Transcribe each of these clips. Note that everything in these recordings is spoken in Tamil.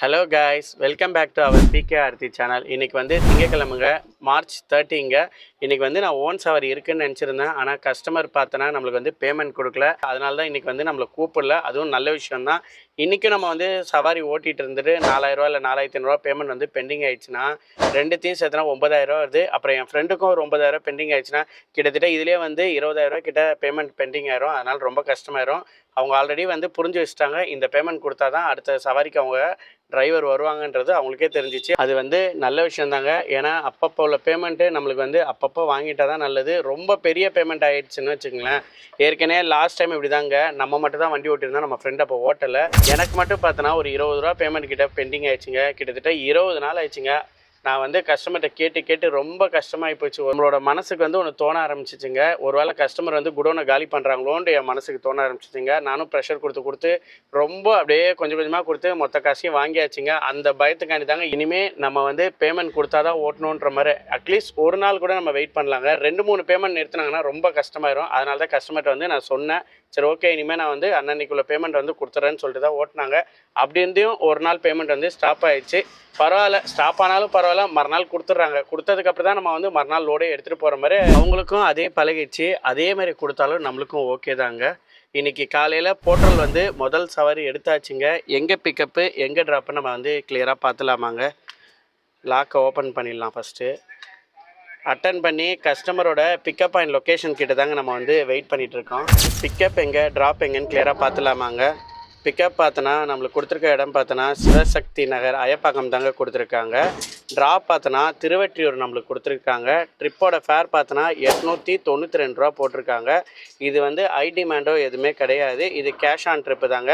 Hello guys, welcome back to our PK Aarthi channel. இன்றைக்கி வந்து திங்கக்கிழமைங்க, மார்ச் 30ங்க. இன்றைக்கி வந்து நான் ஓன் சவாரி இருக்குதுன்னு நினச்சிருந்தேன். ஆனால் கஸ்டமர் பார்த்தோன்னா நம்மளுக்கு வந்து பேமெண்ட் கொடுக்கல. அதனால தான் இன்றைக்கி வந்து நம்மளை கூப்பிடல. அதுவும் நல்ல விஷயந்தான். இன்றைக்கும் நம்ம வந்து சவாரி ஓட்டிகிட்டு இருந்துட்டு 4000 இல்லை 4500 பேமெண்ட் வந்து பெண்டிங் ஆகிடுச்சுன்னா, ரெண்டுத்தையும் சேர்த்துனா 9000 வருது. அப்புறம் என் ஃப்ரெண்டுக்கும் ஒரு 9000 பெண்டிங் ஆகிடுச்சுன்னா, கிட்டத்தட்ட இதிலே வந்து 20000 கிட்ட பேமெண்ட் பெண்டிங் ஆயிரும். அதனால் ரொம்ப கஷ்டமாயிரும். அவங்க ஆல்ரெடி வந்து புரிஞ்சு வச்சுட்டாங்க, இந்த பேமெண்ட் கொடுத்தா தான் அடுத்த சவாரிக்கு அவங்க டிரைவர் வருவாங்கன்றது அவங்களுக்கே தெரிஞ்சிச்சு. அது வந்து நல்ல விஷயந்தாங்க. ஏன்னா அப்பப்போ உள்ள பேமெண்ட்டு நம்மளுக்கு வந்து அப்பப்போ வாங்கிட்டா தான் நல்லது. ரொம்ப பெரிய பேமெண்ட் ஆகிடுச்சுன்னு வச்சுக்கோங்களேன். ஏற்கனவே லாஸ்ட் டைம் இப்படி தாங்க, நம்ம மட்டும் தான் வண்டி ஓட்டியிருந்தோம், நம்ம ஃப்ரெண்ட் அப்போ ஓட்டலை. எனக்கு மட்டும் பார்த்தோன்னா ஒரு 20 பேமெண்ட் கிட்ட பெண்டிங் ஆயிடுச்சுங்க. கிட்டத்தட்ட 20 நாள் ஆயிடுச்சுங்க. நான் வந்து கஸ்டமர்கிட்ட கேட்டு கேட்டு ரொம்ப கஷ்டமாகி போச்சு. நம்மளோட மனசுக்கு வந்து ஒன்று தோண ஆரம்பிச்சிச்சுங்க. ஒரு வேளை கஸ்டமர் வந்து குடோனை காலி பண்ணுறாங்களோன்ட்டு என் மனசுக்கு தோண ஆரம்பிச்சிச்சுங்க. நானும் ப்ரெஷர் கொடுத்து ரொம்ப அப்படியே கொஞ்சம் கொஞ்சமாக கொடுத்து மொத்த காசையும் வாங்கியாச்சுங்க. அந்த பயத்துக்காண்டி தாங்க இனிமேல் நம்ம வந்து பேமெண்ட் கொடுத்தா தான் ஓட்டணுன்ற மாதிரி அட்லீஸ்ட் ஒரு நாள் கூட நம்ம வெயிட் பண்ணலாங்க. 2-3 பேமெண்ட் நிறுத்தினாங்கன்னா ரொம்ப கஷ்டமாயிரும். அதனால தான் கஸ்டமர்கிட்ட வந்து நான் சொன்னேன், சரி ஓகே, இனிமேல் நான் வந்து அன்னன்னைக்குள்ள பேமெண்ட் வந்து கொடுத்துட்றேன்னு சொல்லிட்டு தான் ஓட்டினாங்க. அப்படி இருந்தும் ஒரு நாள் பேமெண்ட் வந்து ஸ்டாப் ஆகிடுச்சு. பரவாயில்ல, ஸ்டாப் ஆனாலும் பரவாயில்ல, மறுநாள் கொடுத்துட்றாங்க. கொடுத்ததுக்கப்புறம் தான் நம்ம வந்து மறுநாள் லோடே எடுத்துகிட்டு போகிற மாதிரி அவங்களுக்கும் அதே பழகிடுச்சு. அதே மாதிரி கொடுத்தாலும் நம்மளுக்கும் ஓகே தாங்க. இன்றைக்கி காலையில் போர்ட்டல் வந்து முதல் சவாரி எடுத்தாச்சுங்க. எங்கே பிக்கப்பு எங்கே ட்ராப்புன்னு நம்ம வந்து கிளியராக பார்த்துலாமாங்க. லாக்கை ஓப்பன் பண்ணிடலாம். ஃபஸ்ட்டு அட்டன் பண்ணி கஸ்டமரோட பிக்கப் அண்ட் லொக்கேஷன் கிட்ட தாங்க நம்ம வந்து வெயிட் பண்ணிகிட்ருக்கோம். பிக்கப் எங்கே ட்ராப் எங்கேன்னு கிளியராக பார்த்துலாமாங்க. பிக்கப் பார்த்தோன்னா நம்மளுக்கு கொடுத்துருக்க இடம் பார்த்தோன்னா சிவசக்தி நகர் அயப்பாக்கம் தாங்க கொடுத்துருக்காங்க. ட்ராப் பார்த்தோன்னா திருவெற்றியூர் நம்மளுக்கு கொடுத்துருக்காங்க. ட்ரிப்போட ஃபேர் பார்த்தோன்னா 892 ரூபா போட்டிருக்காங்க. இது வந்து ஐடிமேண்டோ எதுவுமே கிடையாது, இது கேஷ் ஆன் ட்ரிப்பு தாங்க.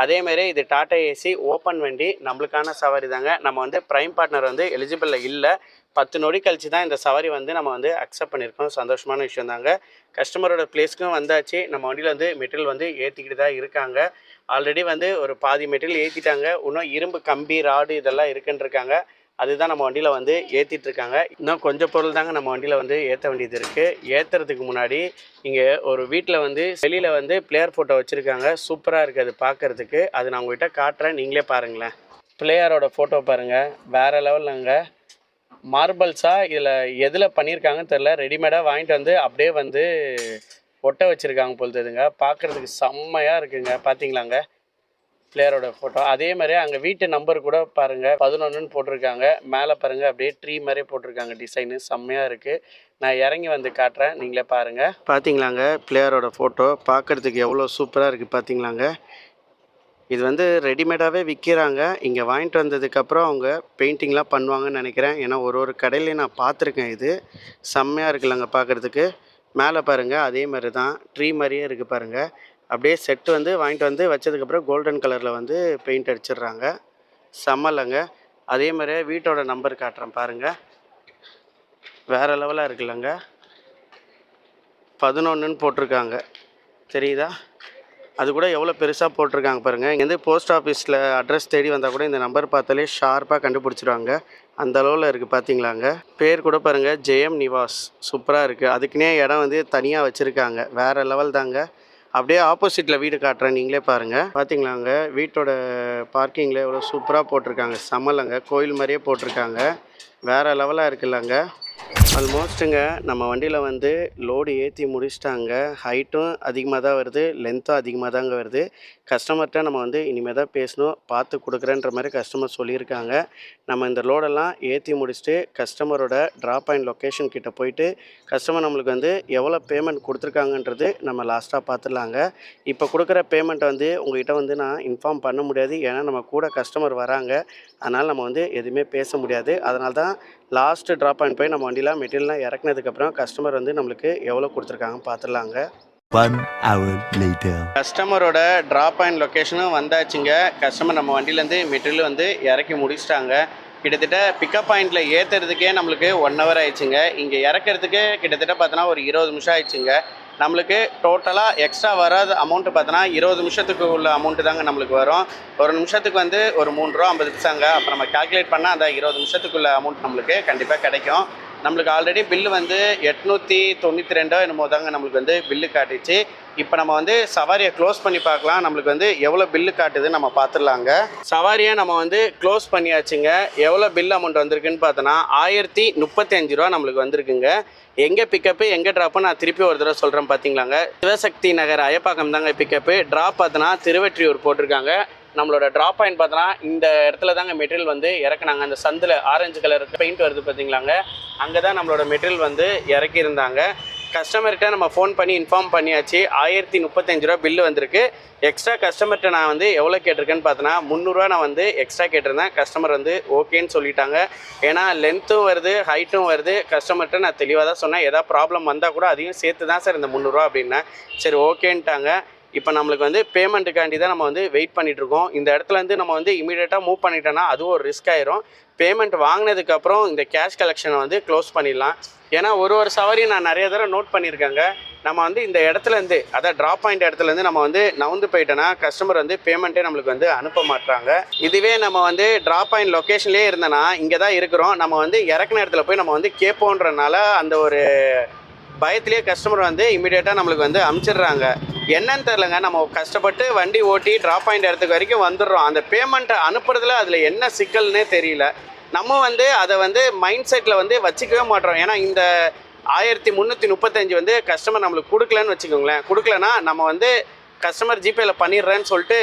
அதேமாரி இது டாடா ஏசி ஓப்பன் வண்டி, நம்மளுக்கான சவாரி தாங்க. நம்ம வந்து ப்ரைம் பார்ட்னர் வந்து எலிஜிபிளில் இல்லை. 10 நொடி கழிச்சு தான் இந்த சவாரி வந்து நம்ம வந்து அக்செப்ட் பண்ணியிருக்கோம். சந்தோஷமான விஷயம் தாங்க. கஸ்டமரோட பிளேஸ்க்கும் வந்தாச்சு. நம்ம வண்டியில் வந்து மெட்டீரியல் வந்து ஏற்றிக்கிட்டு தான் இருக்காங்க. ஆல்ரெடி வந்து ஒரு பாதி மெட்டீரியல் ஏற்றிட்டாங்க. இன்னும் இரும்பு கம்பி ராடு இதெல்லாம் இருக்குன்ட்ருக்காங்க. அதுதான் நம்ம வண்டியில் வந்து ஏற்றிட்டுருக்காங்க. இன்னும் கொஞ்சம் பொருள் தாங்க நம்ம வண்டியில் வந்து ஏற்ற வேண்டியது இருக்குது. ஏற்றுறதுக்கு முன்னாடி இங்கே ஒரு வீட்டில் வந்து வெளியில் வந்து பிளேயர் ஃபோட்டோ வச்சுருக்காங்க. சூப்பராக இருக்குது அது பார்க்குறதுக்கு. அது நான் உங்கள்கிட்ட காட்டுறேன், நீங்களே பாருங்களேன். பிளேயரோட ஃபோட்டோ பாருங்கள், வேறு லெவலுங்க. மார்பிள்ஸாக இதில் எதில் பண்ணியிருக்காங்கன்னு தெரில, ரெடிமேடாக வாங்கிட்டு வந்து அப்படியே வந்து ஒட்ட வச்சுருக்காங்க பொழுதுங்க. பார்க்குறதுக்கு செம்மையாக இருக்குங்க. பார்த்தீங்களாங்க பிளேயரோட ஃபோட்டோ. அதே மாதிரி அங்கே வீட்டு நம்பர் கூட பாருங்கள், 11ன்னு போட்டிருக்காங்க. மேலே பாருங்கள் அப்படியே ட்ரீ மாதிரியே போட்டிருக்காங்க. டிசைனு செம்மையாக இருக்குது. நான் இறங்கி வந்து காட்டுறேன், நீங்களே பாருங்கள். பார்த்தீங்களாங்க பிளேயரோட ஃபோட்டோ பார்க்குறதுக்கு எவ்வளோ சூப்பராக இருக்குது பார்த்தீங்களாங்க. இது வந்து ரெடிமேடாகவே விற்கிறாங்க. இங்கே வாங்கிட்டு வந்ததுக்கப்புறம் அவங்க பெயிண்டிங்லாம் பண்ணுவாங்கன்னு நினைக்கிறேன். ஏன்னா ஒரு கடையிலையும் நான் பார்த்துருக்கேன். இது செம்மையாக இருக்குல்லங்க பார்க்குறதுக்கு. மேலே பாருங்கள் அதே மாதிரி தான் ட்ரீ மாதிரியே இருக்குது பாருங்கள். அப்படியே செட்டு வந்து வாங்கிட்டு வந்து வச்சதுக்கப்புறம் கோல்டன் கலரில் வந்து பெயிண்ட் அடிச்சிடுறாங்க. செம்மலங்க. அதே மாதிரியே வீட்டோட நம்பர் காட்டுறேன் பாருங்கள், வேறு லெவலாக இருக்குல்லங்க. 11ன்னு போட்டிருக்காங்க, தெரியுதா? அது கூட எவ்வளோ பெருசாக போட்டிருக்காங்க பாருங்கள். இங்கேருந்து போஸ்ட் ஆஃபீஸில் அட்ரஸ் தேடி வந்தால் கூட இந்த நம்பர் பார்த்தாலே ஷார்ப்பாக கண்டுபிடிச்சிடுவாங்க. அந்த அளவில் இருக்குது பார்த்தீங்களாங்க. பேர் கூட பாருங்கள், ஜெயம் நிவாஸ். சூப்பராக இருக்குது. அதுக்குன்னே இடம் வந்து தனியாக வச்சுருக்காங்க. வேறு லெவல் தாங்க. அப்படியே ஆப்போசிட்டில் வீடு காட்டுறேன், நீங்களே பாருங்கள். பார்த்தீங்களாங்க வீட்டோட பார்க்கிங்கில் எவ்வளோ சூப்பராக போட்டிருக்காங்க. செம்மலங்க, கோயில் மாதிரியே போட்டிருக்காங்க. வேறு லெவலாக இருக்குல்லங்க. ஆல்மோஸ்ட்டுங்க நம்ம வண்டியில் வந்து லோடு ஏற்றி முடிச்சிட்டாங்க. ஹைட்டும் அதிகமாக தான் வருது, லென்த்தும் அதிகமாக தாங்க வருது. கஸ்டமர்கிட்ட நம்ம வந்து இனிமேல் தான் பேசணும், பார்த்து கொடுக்குறேன்ற மாதிரி கஸ்டமர் சொல்லியிருக்காங்க. நம்ம இந்த லோடெல்லாம் ஏற்றி முடிச்சுட்டு கஸ்டமரோட ட்ராப் அண்ட் லொக்கேஷன் கிட்டே போயிட்டு கஸ்டமர் நம்மளுக்கு வந்து எவ்வளோ பேமெண்ட் கொடுத்துருக்காங்கன்றது நம்ம லாஸ்ட்டாக பார்த்துடலாங்க. இப்போ கொடுக்குற பேமெண்ட்டை வந்து உங்கள்கிட்ட வந்து நான் இன்ஃபார்ம் பண்ண முடியாது. ஏன்னா நம்ம கூட கஸ்டமர் வராங்க, அதனால் நம்ம வந்து எதுவுமே பேச முடியாது. அதனால தான் லாஸ்ட்டு ட்ராப் பாயிண்ட் போய் நம்ம வண்டியில் மெட்டீரியல்லாம் இறக்குனதுக்கப்புறம் கஸ்டமர் வந்து நம்மளுக்கு எவ்வளோ கொடுத்துருக்காங்கன்னு பார்த்துடலாங்க. 1 hour later. கஸ்டமரோட ட்ராப் அண்ட் லொக்கேஷனும் வந்தாச்சுங்க. கஸ்டமர் நம்ம வண்டியிலேருந்து மெட்டீரியல் வந்து இறக்கி முடிச்சிட்டாங்க. கிட்டத்தட்ட பிக்கப் பாயிண்டில் ஏற்றுறதுக்கே நம்மளுக்கு 1 hour ஆயிடுச்சுங்க. இங்கே இறக்கிறதுக்கு கிட்டத்தட்ட பார்த்தோன்னா ஒரு 20 நிமிஷம் ஆயிடுச்சுங்க. நம்மளுக்கு டோட்டலாக எக்ஸ்ட்ரா வராத அமௌண்ட்டு பார்த்தோன்னா 20 நிமிஷத்துக்கு உள்ள அமௌண்ட்டு தாங்க நம்மளுக்கு வரும். ஒரு நிமிஷத்துக்கு வந்து ஒரு 3 ரூபா 50 பைசாங்க. அப்போ நம்ம கால்குலேட் பண்ணால் அந்த 20 நிமிஷத்துக்குள்ள அமௌண்ட் நம்மளுக்கு கண்டிப்பாக கிடைக்கும். நம்மளுக்கு ஆல்ரெடி பில்லு வந்து 892 என்னமோ தாங்க நம்மளுக்கு வந்து பில்லு காட்டிச்சு. இப்போ நம்ம வந்து சவாரியை க்ளோஸ் பண்ணி பார்க்கலாம். நம்மளுக்கு வந்து எவ்வளோ பில்லு காட்டுது நம்ம பார்த்துடலாங்க. சவாரியை நம்ம வந்து க்ளோஸ் பண்ணியாச்சுங்க. எவ்வளோ பில் அமௌண்ட் வந்திருக்குன்னு பார்த்தோன்னா 1035 ரூபா நம்மளுக்கு வந்திருக்குங்க. எங்கே பிக்கப்பு எங்கே ட்ராப்பு நான் திருப்பி ஒரு தடவை சொல்கிறேன் பார்த்தீங்களாங்க. சிவசக்தி நகர் அயப்பாக்கம் தாங்க பிக்கப்பு. ட்ராப் பார்த்தோன்னா திருவெற்றியூர் போட்டிருக்காங்க. நம்மளோட ட்ராப் பாயிண்ட் பார்த்தோன்னா இந்த இடத்துல தாங்க மெட்டீரியல் வந்து இறக்குனாங்க. அந்த சந்தில் ஆரஞ்சு கலர் பெயிண்ட் வருது பார்த்தீங்களாங்க, அங்கே தான் நம்மளோட மெட்டீரியல் வந்து இறக்கியிருந்தாங்க. கஸ்டமர்கிட்ட நம்ம ஃபோன் பண்ணி இன்ஃபார்ம் பண்ணியாச்சு. 1035 ரூபா பில்லு வந்திருக்கு. எக்ஸ்ட்ரா கஸ்டமர்கிட்ட நான் வந்து எவ்வளோ கேட்டிருக்கேன்னு பார்த்தோன்னா 300 நான் வந்து எக்ஸ்ட்ரா கேட்டிருந்தேன். கஸ்டமர் வந்து ஓகேன்னு சொல்லிட்டாங்க. ஏன்னா லென்த்தும் வருது ஹைட்டும் வருது. கஸ்டமர்கிட்ட நான் தெளிவாக தான் சொன்னேன், எதாவது ப்ராப்ளம் வந்தால் கூட அதையும் சேர்த்து தான் சார் இந்த 300 அப்படின்னேன். சரி ஓகேன்ட்டாங்க. இப்போ நம்மளுக்கு வந்து பேமெண்ட்டுக்காண்டி தான் நம்ம வந்து வெயிட் பண்ணிகிட்ருக்கோம். இந்த இடத்துலேருந்து நம்ம வந்து இமீடியட்டாக மூவ் பண்ணிட்டோன்னா அதுவும் ஒரு ரிஸ்க் ஆயிரும். பேமெண்ட் வாங்கினதுக்கப்புறம் இந்த கேஷ் கலெக்ஷனை வந்து க்ளோஸ் பண்ணிடலாம். ஏன்னா ஒரு சவாரியும் நான் நிறைய தடவை நோட் பண்ணியிருக்கேங்க. நம்ம வந்து இந்த இடத்துலேருந்து அதாவது ட்ராப் பாயிண்ட் இடத்துலேருந்து நம்ம வந்து நவுந்து போயிட்டோன்னா கஸ்டமர் வந்து பேமெண்ட்டே நம்மளுக்கு வந்து அனுப்ப மாட்டாங்க. இதுவே நம்ம வந்து ட்ராப் பாயிண்ட் லொக்கேஷன்லேயே இருந்தோன்னா இங்கே தான் இருக்கிறோம், நம்ம வந்து இறக்குன இடத்துல போய் நம்ம வந்து கேட்போன்றனால அந்த ஒரு பயத்திலே கஸ்டமர் வந்து இமீடியட்டாக நம்மளுக்கு வந்து அனுப்பிச்சிடுறாங்க. என்னன்னு தெரிலங்க, நம்ம கஷ்டப்பட்டு வண்டி ஓட்டி ட்ராப் பாயிண்ட் இடத்துக்கு வரைக்கும் வந்துடுறோம். அந்த பேமெண்ட்டை அனுப்புறதுல அதில் என்ன சிக்கல்னே தெரியல. நம்ம வந்து அதை வந்து மைண்ட் செட்டில் வந்து வச்சுக்கவே மாட்டோம். ஏன்னா இந்த 1335 வந்து கஸ்டமர் நம்மளுக்கு கொடுக்கலன்னு வச்சுக்கோங்களேன். கொடுக்கலன்னா நம்ம வந்து கஸ்டமர் ஜிபேயில் பண்ணிடுறேன்னு சொல்லிட்டு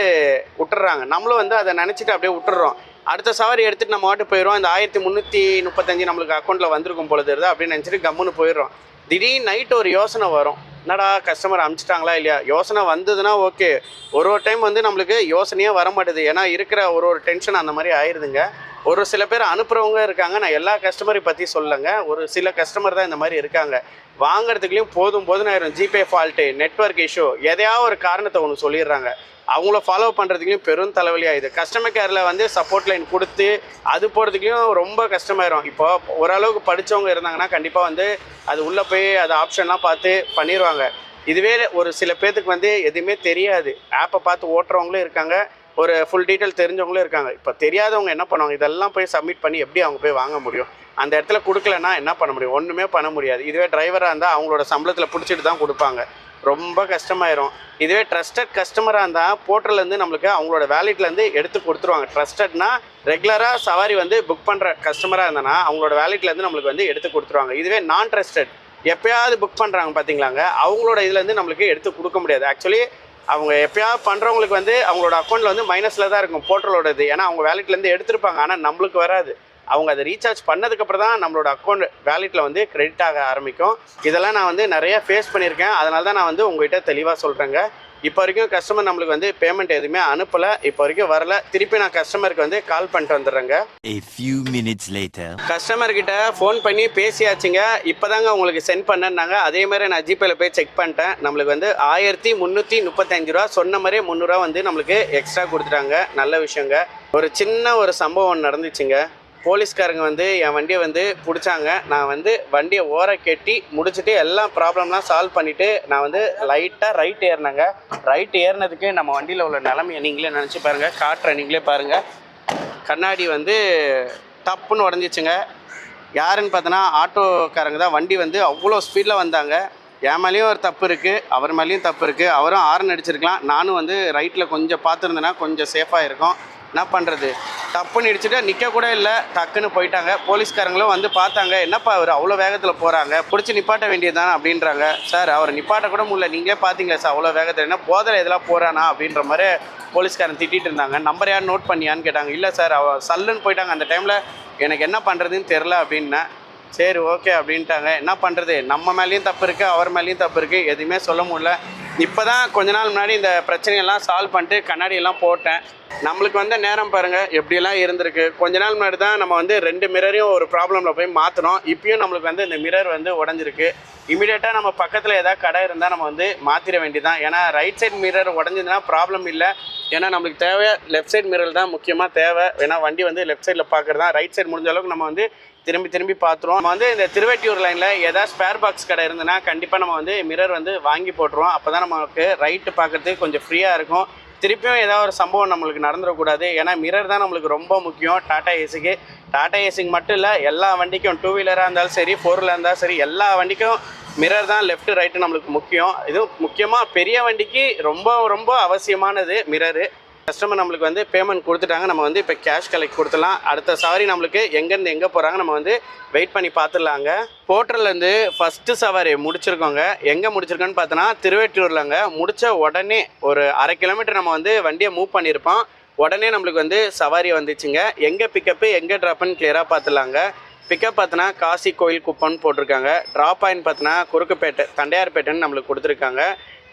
விட்டுறாங்க. நம்மளும் வந்து அதை நினச்சிட்டு அப்படியே விட்டுறோம். அடுத்த சவாரி எடுத்துகிட்டு நம்ம வாட்டு போயிடுவோம். இந்த 1335 நம்மளுக்கு அக்கௌண்ட்டில் வந்திருக்கும் பொழுது இருக்குது அப்படின்னு நினச்சிட்டு கம்முன்னு போயிடுறோம். திடீர்னு நைட்டு ஒரு யோசனை வரும், என்னடா கஸ்டமர் அனுப்பிச்சிட்டாங்களா இல்லையா. யோசனை வந்ததுன்னா ஓகே. ஒரு டைம் வந்து நம்மளுக்கு யோசனையே வர மாட்டேது. ஏன்னா இருக்கிற ஒரு டென்ஷன் அந்த மாதிரி ஆயிடுதுங்க. ஒரு சில பேர் அனுப்புகிறவங்க இருக்காங்க. நான் எல்லா கஸ்டமரையும் பற்றி சொல்லலைங்க, ஒரு சில கஸ்டமர் தான் இந்த மாதிரி இருக்காங்க. வாங்குறதுக்குள்ளேயும் போதும் ஆயிரும். ஜிபே ஃபால்ட்டு, நெட்வொர்க் இஷ்யூ, எதையாவது ஒரு காரணத்தை ஒன்று சொல்லிடுறாங்க. அவங்கள ஃபாலோ பண்ணுறதுக்குலையும் பெரும் தலைவலி ஆகிடுது. கஸ்டமர் கேரில் வந்து சப்போர்ட் லைன் கொடுத்து அது போகிறதுக்குலையும் ரொம்ப கஷ்டமாயிரும். இப்போ ஓரளவுக்கு படித்தவங்க இருந்தாங்கன்னா கண்டிப்பாக வந்து அது உள்ளே போய் அது ஆப்ஷன்லாம் பார்த்து பண்ணிடுவாங்க. இதுவே ஒரு சில பேர்த்துக்கு வந்து எதுவுமே தெரியாது. ஆப்பை பார்த்து ஓட்டுறவங்களும் இருக்காங்க, ஒரு ஃபுல் டீட்டெயில் தெரிஞ்சவங்களும் இருக்காங்க. இப்போ தெரியாதவங்க என்ன பண்ணுவாங்க, இதெல்லாம் போய் சப்மிட் பண்ணி எப்படி அவங்க போய் வாங்க முடியும்? அந்த இடத்துல கொடுக்கலன்னா என்ன பண்ண முடியும்? ஒன்றுமே பண்ண முடியாது. இதுவே டிரைவராக இருந்தால் அவங்களோட சம்பளத்தில் பிடிச்சிட்டு தான் கொடுப்பாங்க. ரொம்ப கஷ்டமாயிரும். இதுவே ட்ரஸ்டட் கஸ்டமராக இருந்தால் போர்ட்டல்லேருந்து நம்மளுக்கு அவங்களோட வேலெட்லேருந்து எடுத்து கொடுத்துருவாங்க. ட்ரஸ்டட்னா ரெகுலராக சவாரி வந்து புக் பண்ணுற கஸ்டமராக இருந்தனா அவங்களோட வேலெட்லேருந்து நம்மளுக்கு வந்து எடுத்து கொடுத்துருவாங்க. இதுவே நான் ட்ரஸ்டட் எப்போயாவது புக் பண்ணுறாங்க பார்த்தீங்களாங்க, அவங்களோட இதுலேருந்து நம்மளுக்கு எடுத்து கொடுக்க முடியாது. ஆக்சுவலி அவங்க எப்போயாவது பண்ணுறவங்களுக்கு வந்து அவங்களோட அக்கௌண்ட்டில் வந்து மைனஸில் தான் இருக்கும் போர்ட்டலோடது. ஏன்னா அவங்க வேலெட்லேருந்து எடுத்திருப்பாங்க, ஆனால் நம்மளுக்கு வராது. அவங்க அதை ரீசார்ஜ் பண்ணதுக்கப்புறம் தான் நம்மளோட அக்கௌண்ட் வேலெட்டில் வந்து கிரெடிட் ஆக ஆரம்பிக்கும். இதெல்லாம் நான் வந்து நிறைய ஃபேஸ் பண்ணியிருக்கேன். அதனால தான் நான் வந்து உங்கள்கிட்ட தெளிவாக சொல்கிறேங்க. இப்போ வரைக்கும் கஸ்டமர் நம்மளுக்கு வந்து பேமெண்ட் எதுவுமே அனுப்பலை, இப்போ வரைக்கும் வரல. திருப்பி நான் கஸ்டமருக்கு வந்து கால் பண்ணிட்டு வந்துடுறேங்க. A few minutes later. கஸ்டமர்கிட்ட ஃபோன் பண்ணி பேசியாச்சுங்க. இப்போ தாங்க உங்களுக்கு சென்ட் பண்ணேன்னாங்க. அதே மாதிரி நான் ஜிபேயில் போய் செக் பண்ணிட்டேன். நம்மளுக்கு வந்து 1335 ரூபா சொன்ன மாதிரியே 300 ரூபா வந்து நம்மளுக்கு எக்ஸ்ட்ரா கொடுத்துட்டாங்க. நல்ல விஷயங்க. ஒரு சின்ன ஒரு சம்பவம் நடந்துச்சுங்க. போலீஸ்காரங்க வந்து என் வண்டியை வந்து பிடிச்சாங்க. நான் வந்து வண்டியை ஓர கட்டி முடிச்சுட்டு எல்லா ப்ராப்ளம்லாம் சால்வ் பண்ணிவிட்டு நான் வந்து லைட்டாக ரைட் ஏறினேங்க. ரைட் ஏறினதுக்கு நம்ம வண்டியில் உள்ள நிலைமையை நீங்களே நினச்சி பாருங்கள், காட்டுறேன் நீங்களே பாருங்கள். கண்ணாடி வந்து டப்புன்னு உடஞ்சிச்சுங்க. யாருன்னு பார்த்தோன்னா ஆட்டோக்காரங்க தான். வண்டி வந்து அவ்வளோ ஸ்பீடில் வந்தாங்க. என் மேலேயும் ஒரு தப்பு இருக்குது, அவர் மேலேயும் தப்பு இருக்குது. அவரும் ஹார்ன் அடிச்சிருக்கலாம், நானும் வந்து ரைட்டில் கொஞ்சம் பார்த்துருந்தேன்னா கொஞ்சம் சேஃபாக இருக்கும். என்ன பண்ணுறது, டப்புன்னு இடிச்சுட்டு நிற்க கூட இல்லை, டக்குன்னு போயிட்டாங்க. போலீஸ்காரங்களும் வந்து பார்த்தாங்க, என்னப்பா அவர் அவ்வளோ வேகத்தில் போகிறாங்க, பிடிச்சி நிப்பாட்ட வேண்டியது தானே அப்படின்றாங்க. சார் அவர் நிப்பாட்ட கூட முடியல, நீங்களே பார்த்தீங்களா சார் அவ்வளோ வேகத்தில், என்ன போதில் எதெல்லாம் போகிறானா அப்படின்ற மாதிரி போலீஸ்காரன் திட்டிகிட்டு இருந்தாங்க. நம்பர் யார் நோட் பண்ணியான்னு கேட்டாங்க. இல்லை சார் அவர் சல்லுன்னு போயிட்டாங்க. அந்த டைமில் எனக்கு என்ன பண்ணுறதுன்னு தெரில அப்படின்னேன். சரி ஓகே அப்படின்ட்டாங்க. என்ன பண்ணுறது, நம்ம மேலேயும் தப்பு இருக்குது, அவர் மேலேயும் தப்பு இருக்குது, எதுவுமே சொல்ல முடியல. இப்போ தான் கொஞ்ச நாள் முன்னாடி இந்த பிரச்சனையெல்லாம் சால்வ் பண்ணிட்டு கண்ணாடியெல்லாம் போட்டேன். நம்மளுக்கு வந்த நேரம் பாருங்கள் எப்படியெல்லாம் இருந்திருக்கு. கொஞ்ச நாள் முன்னாடி தான் நம்ம வந்து 2 மிரரையும் ஒரு ப்ராப்ளமில் போய் மாற்றினோம். இப்பயும் நம்மளுக்கு வந்து இந்த மிரர் வந்து உடஞ்சிருக்கு. இமீடியட்டாக நம்ம பக்கத்தில் ஏதாவது கடை இருந்தால் நம்ம வந்து மாற்றிட வேண்டியதான். ஏன்னா ரைட் சைட் மிரர் உடஞ்சதுன்னா ப்ராப்ளம் இல்லை. ஏன்னா நம்மளுக்கு தேவை லெஃப்ட் சைட் மிரர் தான் முக்கியமாக தேவை. ஏன்னா வண்டி வந்து லெஃப்ட் சைடில் பார்க்குறது தான். ரைட் சைடு முடிஞ்ச அளவுக்கு நம்ம வந்து திரும்பி பார்த்துருவோம். நம்ம வந்து இந்த திருவெட்டியூர் லைனில் ஏதாவது ஸ்பேர் பாக்ஸ் கடை இருந்ததுன்னா கண்டிப்பாக நம்ம வந்து மிரர் வந்து வாங்கி போட்டுருவோம். அப்போ தான் நமக்கு ரைட்டு பார்க்குறதுக்கு கொஞ்சம் ஃப்ரீயாக இருக்கும். திருப்பியும் ஏதாவது ஒரு சம்பவம் நம்மளுக்கு நடந்துடக்கூடாது. ஏன்னா மிரர் தான் நம்மளுக்கு ரொம்ப முக்கியம். டாடா ஏசிக்கு டாடா ஏசிக்கு மட்டும் இல்லை, எல்லா வண்டிக்கும் 2 வீலராக இருந்தாலும் சரி, 4 வீலராக இருந்தாலும் சரி, எல்லா வண்டிக்கும் மிரர் தான் லெஃப்ட் ரைட்டு நம்மளுக்கு முக்கியம். இதுவும் முக்கியமாக பெரிய வண்டிக்கு ரொம்ப ரொம்ப அவசியமானது மிரரு. கஸ்டமர் நம்மளுக்கு வந்து பேமெண்ட் கொடுத்துட்டாங்க, நம்ம வந்து இப்போ கேஷ் கலெக்ட் கொடுத்துடலாம். அடுத்த சவாரி நம்மளுக்கு எங்கேருந்து எங்கே போகிறாங்க நம்ம வந்து வெயிட் பண்ணி பார்த்துடலாங்க. போர்ட்டர்லேருந்து ஃபஸ்ட்டு சவாரி முடிச்சிருக்கோங்க. எங்கே முடிச்சிருக்கோன்னு பார்த்தோன்னா திருவெற்றியூர்லங்க. முடித்த உடனே ஒரு 1/2 கிலோமீட்டர் நம்ம வந்து வண்டியை மூவ் பண்ணியிருப்போம். உடனே நம்மளுக்கு வந்து சவாரி வந்துச்சுங்க. எங்கே பிக்கப்பு எங்கே ட்ராப்புன்னு கிளியராக பார்த்துலாங்க. பிக்கப் பார்த்தோன்னா காசி கோயில் குப்பம்னு போட்டிருக்காங்க. ட்ராப் பாயிண்ட் பார்த்தோன்னா குறுக்குப்பேட்டை தண்டையார்பேட்டைன்னு நம்மளுக்கு கொடுத்துருக்காங்க.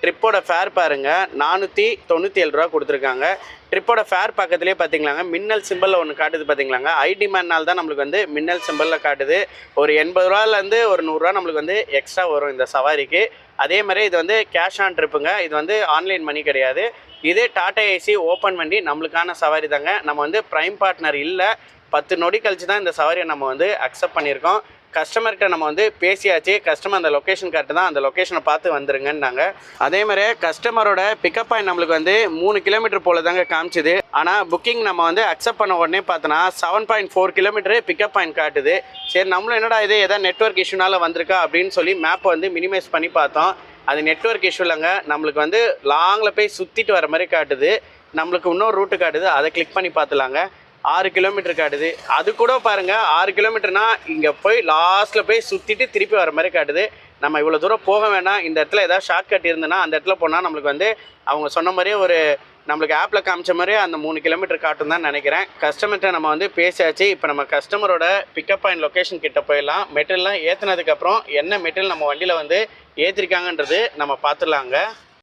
ட்ரிப்போட ஃபேர் பாருங்கள் 497 ரூபா கொடுத்துருக்காங்க. ட்ரிப்போட ஃபேர் பக்கத்துலேயே பார்த்தீங்களாங்க மின்னல் சிம்பிளில் ஒன்று காட்டுது பார்த்தீங்களாங்க. ஐடி மேனால் தான் நம்மளுக்கு வந்து மின்னல் சிம்பிளில் காட்டுது. ஒரு 80 ரூபாலேருந்து ஒரு 100 ரூபா நம்மளுக்கு வந்து எக்ஸ்ட்ரா வரும் இந்த சவாரிக்கு. அதே மாதிரி இது வந்து கேஷ் ஆன் ட்ரிப்புங்க. இது வந்து ஆன்லைன் மணி கிடையாது. இதே டாடா ஏசி ஓப்பன் வண்டி நம்மளுக்கான சவாரி தாங்க. நம்ம வந்து ப்ரைம் பார்ட்னர் இல்லை. 10 நொடி கழிச்சு தான் இந்த சவாரியை நம்ம வந்து அக்செப்ட் பண்ணியிருக்கோம். கஸ்டமர்கிட்ட நம்ம வந்து பேசியாச்சு. கஸ்டமர் அந்த லொக்கேஷன் கரெக்டு தான், அந்த லொக்கேஷனை பார்த்து வந்துருங்கன்னாங்க. அதே மாதிரி கஸ்டமரோட பிக்கப் பாயிண்ட் நம்மளுக்கு வந்து 3 கிலோமீட்டர் போல தாங்க காமிச்சுது. ஆனால் புக்கிங் நம்ம வந்து அக்செப்ட் பண்ண உடனே பார்த்தோன்னா 7.4 கிலோமீட்டரு பிக்கப் பாயிண்ட் காட்டுது. சரி நம்மளும் என்னடா இது எதாவது நெட்வொர்க் இஷ்யூனால வந்திருக்கா அப்படின்னு சொல்லி மேப்பை வந்து மினிமைஸ் பண்ணி பார்த்தோம். அது நெட்வொர்க் இஷ்யூ இல்லைங்க. நம்மளுக்கு வந்து லாங்கில் போய் சுற்றிட்டு வர மாதிரி காட்டுது. நம்மளுக்கு இன்னொரு ரூட்டு காட்டுது, அதை கிளிக் பண்ணி பார்த்துலாங்க. 6 கிலோமீட்டர் காட்டுது. அது கூட பாருங்கள் 6 கிலோமீட்டர்னா இங்கே போய் லாஸ்ட்டில் போய் சுற்றிட்டு திருப்பி வர மாதிரி காட்டுது. நம்ம இவ்வளோ தூரம் போக வேணாம், இந்த இடத்துல ஏதாவது ஷார்ட் கட் இருந்ததுன்னா அந்த இடத்துல போனால் நம்மளுக்கு வந்து அவங்க சொன்ன மாதிரியே ஒரு நம்மளுக்கு ஆப்பில் காமிச்ச மாதிரியே அந்த 3 கிலோமீட்டர் காட்டும் தான் நினைக்கிறேன். கஸ்டமர்கிட்ட நம்ம வந்து பேசியாச்சு. இப்போ நம்ம கஸ்டமரோட பிக்கப் பாயிண்ட் லொக்கேஷன் கிட்ட போயிடலாம். மெட்டீரியல்லாம் ஏற்றுனதுக்கப்புறம் என்ன மெட்டீரியல் நம்ம வண்டியில் வந்து ஏற்றிருக்காங்கன்றது நம்ம பார்த்துடலாங்க.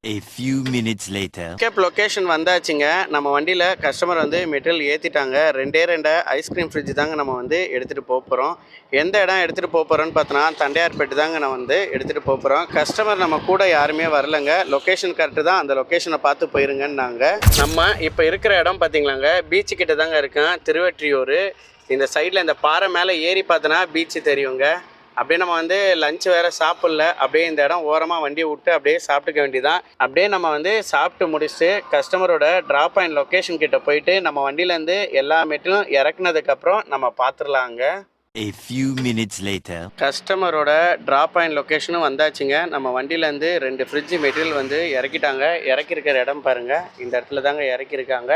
A few minutes later. Pickup location வந்தாச்சுங்க. நம்ம வண்டியில் கஸ்டமர் வந்து மெட்டீரியல் ஏற்றிட்டாங்க. 2 ஐஸ்கிரீம் ஃப்ரிட்ஜ் தாங்க நம்ம வந்து எடுத்துகிட்டு போகிறோம். எந்த இடம் எடுத்துகிட்டு போகிறோன்னு பார்த்தோன்னா தண்டையார்பேட்டு தாங்க நான் வந்து எடுத்துகிட்டு போகிறோம். கஸ்டமர் நம்ம கூட யாருமே வரலைங்க. லொக்கேஷன் கரெக்டு தான், அந்த லொக்கேஷனை பார்த்து போயிருங்கன்னாங்க. நம்ம இப்போ இருக்கிற இடம் பார்த்தீங்களாங்க பீச்சு கிட்ட தாங்க இருக்கேன், திருவெற்றியூர். இந்த சைடில் இந்த பாறை மேலே ஏறி பார்த்தோன்னா பீச்சு தெரியுங்க. அப்படியே நம்ம வந்து லஞ்ச் வேறு சாப்பிடல, அப்படியே இந்த இடம் ஓரமாக வண்டியை விட்டு அப்படியே சாப்பிட்டுக்க வேண்டியதான். அப்படியே நம்ம வந்து சாப்பிட்டு முடிச்சுட்டு கஸ்டமரோட ட்ராப் பாயிண்ட் லொக்கேஷன் கிட்ட போயிட்டு நம்ம வண்டியிலேருந்து எல்லா மெட்டீரியலும் இறக்குனதுக்கப்புறம் நம்ம பார்த்துடலாங்க. A few minutes later. கஸ்டமரோட ட்ராப் பாயிண்ட் லொக்கேஷனும் வந்தாச்சுங்க. நம்ம வண்டியிலேருந்து 2 ஃப்ரிட்ஜ் மெட்டீரியல் வந்து இறக்கிட்டாங்க. இறக்கிருக்கிற இடம் பாருங்கள், இந்த இடத்துல தாங்க இறக்கியிருக்காங்க.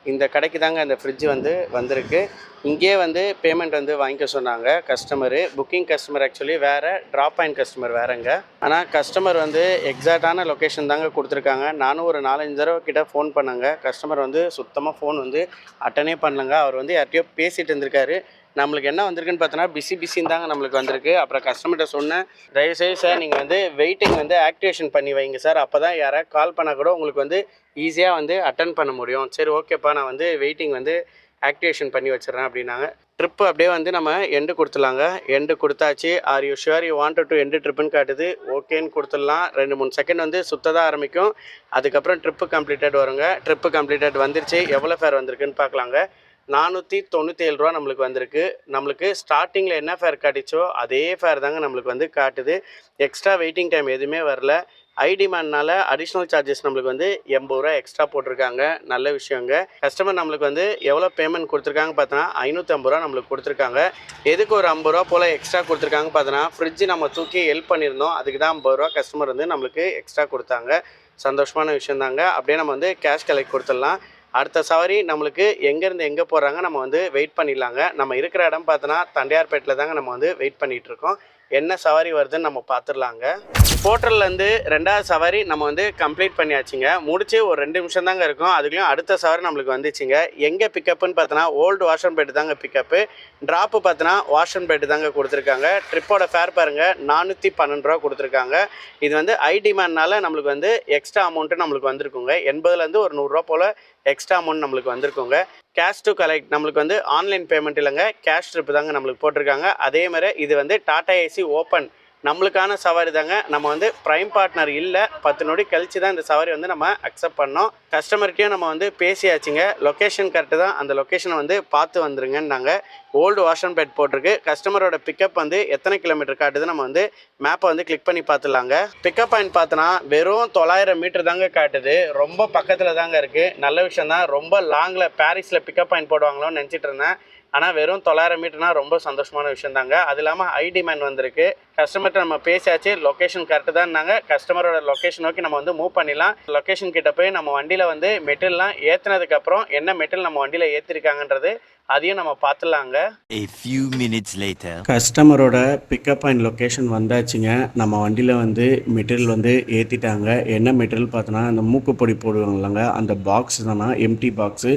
இந்த கடைக்கு தாங்க அந்த ஃப்ரிட்ஜ் வந்து வந்திருக்கு. இங்கே வந்து பேமெண்ட் வந்து வாங்கிக்க சொன்னாங்க கஸ்டமரு. புக்கிங் கஸ்டமர் ஆக்சுவலி வேறு, ட்ராப் பாயிண்ட் கஸ்டமர் வேறுங்க. ஆனால் கஸ்டமர் வந்து எக்ஸாக்டான லொக்கேஷன் தாங்க கொடுத்துருக்காங்க. நானும் ஒரு 4-5 தடவை கிட்ட ஃபோன் பண்ணேங்க. கஸ்டமர் வந்து சுத்தமாக ஃபோன் வந்து அட்டனே பண்ணலங்க. அவர் வந்து யார்ட்டையோ பேசிகிட்டு இருந்திருக்காரு. நம்மளுக்கு என்ன வந்திருக்குன்னு பார்த்தோன்னா பிஸின்னு தாங்க நம்மளுக்கு வந்திருக்கு. அப்புறம் கஸ்டமர்கிட்ட சொன்னேன், தயவுசெய்து சார் நீங்கள் வந்து வெயிட்டிங் வந்து ஆக்டிவேஷன் பண்ணி வைங்க சார், அப்போ தான் யாராவது கால் பண்ணால் கூட உங்களுக்கு வந்து ஈஸியாக வந்து அட்டன் பண்ண முடியும். சரி ஓகேப்பா, நான் வந்து வெயிட்டிங் வந்து ஆக்டிவேஷன் பண்ணி வச்சிடறேன் அப்படின்னாங்க. ட்ரிப்பு அப்படியே வந்து நம்ம எண்டு கொடுத்துலாங்க. எண்டு கொடுத்தாச்சு. Are you sure you wanted to end ட்ரிப்புன்னு காட்டுது. ஓகேன்னு கொடுத்துடலாம். 2-3 செகண்ட் வந்து சுத்ததான் ஆரம்பிக்கும். அதுக்கப்புறம் ட்ரிப்பு கம்ப்ளீட்டட் வருங்க. ட்ரிப்பு கம்ப்ளீட்டட் வந்துருச்சு. எவ்வளோ ஃபேர் வந்திருக்குன்னு பார்க்கலாங்க. 497 ரூபா நம்மளுக்கு வந்திருக்கு. நம்மளுக்கு ஸ்டார்டிங்கில் என்ன ஃபேர் காட்டிச்சோ அதே ஃபேர் தாங்க நம்மளுக்கு வந்து காட்டுது. எக்ஸ்ட்ரா வெயிட்டிங் டைம் எதுவுமே வரல. ஐடி மேனால் அடிஷ்னல் சார்ஜஸ் நம்மளுக்கு வந்து 80 ரூபா எக்ஸ்ட்ரா போட்டிருக்காங்க. நல்ல விஷயங்க. கஸ்டமர் நம்மளுக்கு வந்து எவ்வளோ பேமெண்ட் கொடுத்துருக்காங்க பார்த்தோன்னா 550 ரூபா நம்மளுக்கு கொடுத்துருக்காங்க. எதுக்கு ஒரு 50 ரூபா போல் எக்ஸ்ட்ரா கொடுத்துருக்காங்க பார்த்தோன்னா ஃப்ரிட்ஜ் நம்ம தூக்கி ஹெல்ப் பண்ணியிருந்தோம், அதுக்கு தான் 50 ரூபா கஸ்டமர் வந்து நம்மளுக்கு எக்ஸ்ட்ரா கொடுத்தாங்க. சந்தோஷமான விஷயம் தாங்க. அப்படியே நம்ம வந்து கேஷ் கலெக்ட் கொடுத்துடலாம். அடுத்த சவாரி நம்மளுக்கு எங்கேருந்து எங்கே போகிறாங்க நம்ம வந்து வெயிட் பண்ணிடலாங்க. நம்ம இருக்கிற இடம் பார்த்தோன்னா தண்டையார்பேட்டில் தாங்க நம்ம வந்து வெயிட் பண்ணிகிட்ருக்கோம். என்ன சவாரி வருதுன்னு நம்ம பார்த்துடலாங்க. போர்ட்டல்லேருந்து 2வது சவாரி நம்ம வந்து கம்ப்ளீட் பண்ணியாச்சுங்க. முடிச்சு ஒரு 2 நிமிஷம் தாங்க இருக்கும். அதுக்குள்ளேயும் அடுத்த சவாரி நம்மளுக்கு வந்துச்சுங்க. எங்கே பிக்கப்புன்னு பார்த்தோன்னா ஓல்டு வாஷன்பேட்டு தாங்க பிக்கப்பு. ட்ராப்பு பார்த்தோன்னா வாஷன்பேட்டு தாங்க கொடுத்துருக்காங்க. ட்ரிப்போட ஃபேர் பாருங்கள் 412 ரூபா கொடுத்துருக்காங்க. இது வந்து ஐடி மேனால் நம்மளுக்கு வந்து எக்ஸ்ட்ரா அமௌண்ட்டு நம்மளுக்கு வந்திருக்குங்க. 80லேருந்து ஒரு 100 ரூபா போல் எக்ஸ்ட்ரா அமௌண்ட் நம்மளுக்கு வந்திருக்குங்க. கேஷ் டு கலெக்ட் நம்மளுக்கு வந்து ஆன்லைன் பேமெண்ட் இல்லைங்க, கேஷ் ட்ரிப்பு தாங்க நம்மளுக்கு போட்டிருக்காங்க. அதே மாதிரி இது வந்து டாடா ஏசி ஓப்பன் நம்மளுக்கான சவாரி தாங்க. நம்ம வந்து ப்ரைம் பார்ட்னர் இல்லை, 10 நொடி கழிச்சு தான் இந்த சவாரி வந்து நம்ம அக்செப்ட் பண்ணோம். கஸ்டமர்கிட்டையும் நம்ம வந்து பேசியாச்சுங்க. லொக்கேஷன் கரெக்டு தான், அந்த லொக்கேஷனை வந்து பார்த்து வந்துருங்கன்னாங்க. ஓல்டு வாஷன்பேட் போட்டிருக்கு. கஸ்டமரோட பிக்கப் வந்து எத்தனை கிலோமீட்டர் காட்டுது நம்ம வந்து மேப்பை வந்து கிளிக் பண்ணி பார்த்துலாங்க. பிக்கப் பாயிண்ட் பார்த்தோன்னா வெறும் 900 மீட்டர் தாங்க காட்டுது. ரொம்ப பக்கத்தில் தாங்க இருக்குது. நல்ல விஷயம் தான். ரொம்ப லாங்கில் பாரிஸில் பிக்கப் பாயிண்ட் போடுவாங்களோன்னு நினச்சிட்டு இருந்தேன். ஆனால் வெறும் 900 மீட்டர்னா ரொம்ப சந்தோஷமான விஷயம் தாங்க. அது இல்லாமல் ஹை டிமாண்ட் வந்திருக்கு. கஸ்டமர்கிட்ட நம்ம பேசியாச்சு, லொக்கேஷன் கரெக்டு தான்னாங்க. கஸ்டமரோட லொக்கேஷன் நோக்கி நம்ம வந்து மூவ் பண்ணிடலாம். லொக்கேஷன் கிட்ட போய் நம்ம வண்டியில் வந்து மெட்டீரியல்லாம் ஏற்றினதுக்கப்புறம் என்ன மெட்டீரியல் நம்ம வண்டியில் ஏற்றிருக்காங்கன்றது அதையும் நம்ம பார்த்துலாங்க. A few minutes later. கஸ்டமரோட பிக்கப் பாயிண்ட் லொக்கேஷன் வந்தாச்சுங்க. நம்ம வண்டியில் வந்து மெட்டீரியல் வந்து ஏற்றிட்டாங்க. என்ன மெட்டீரியல் பார்த்தோன்னா அந்த மூக்குப்பொடி போடுவாங்களாங்க, அந்த பாக்ஸ் தானா, எம்டி பாக்ஸு,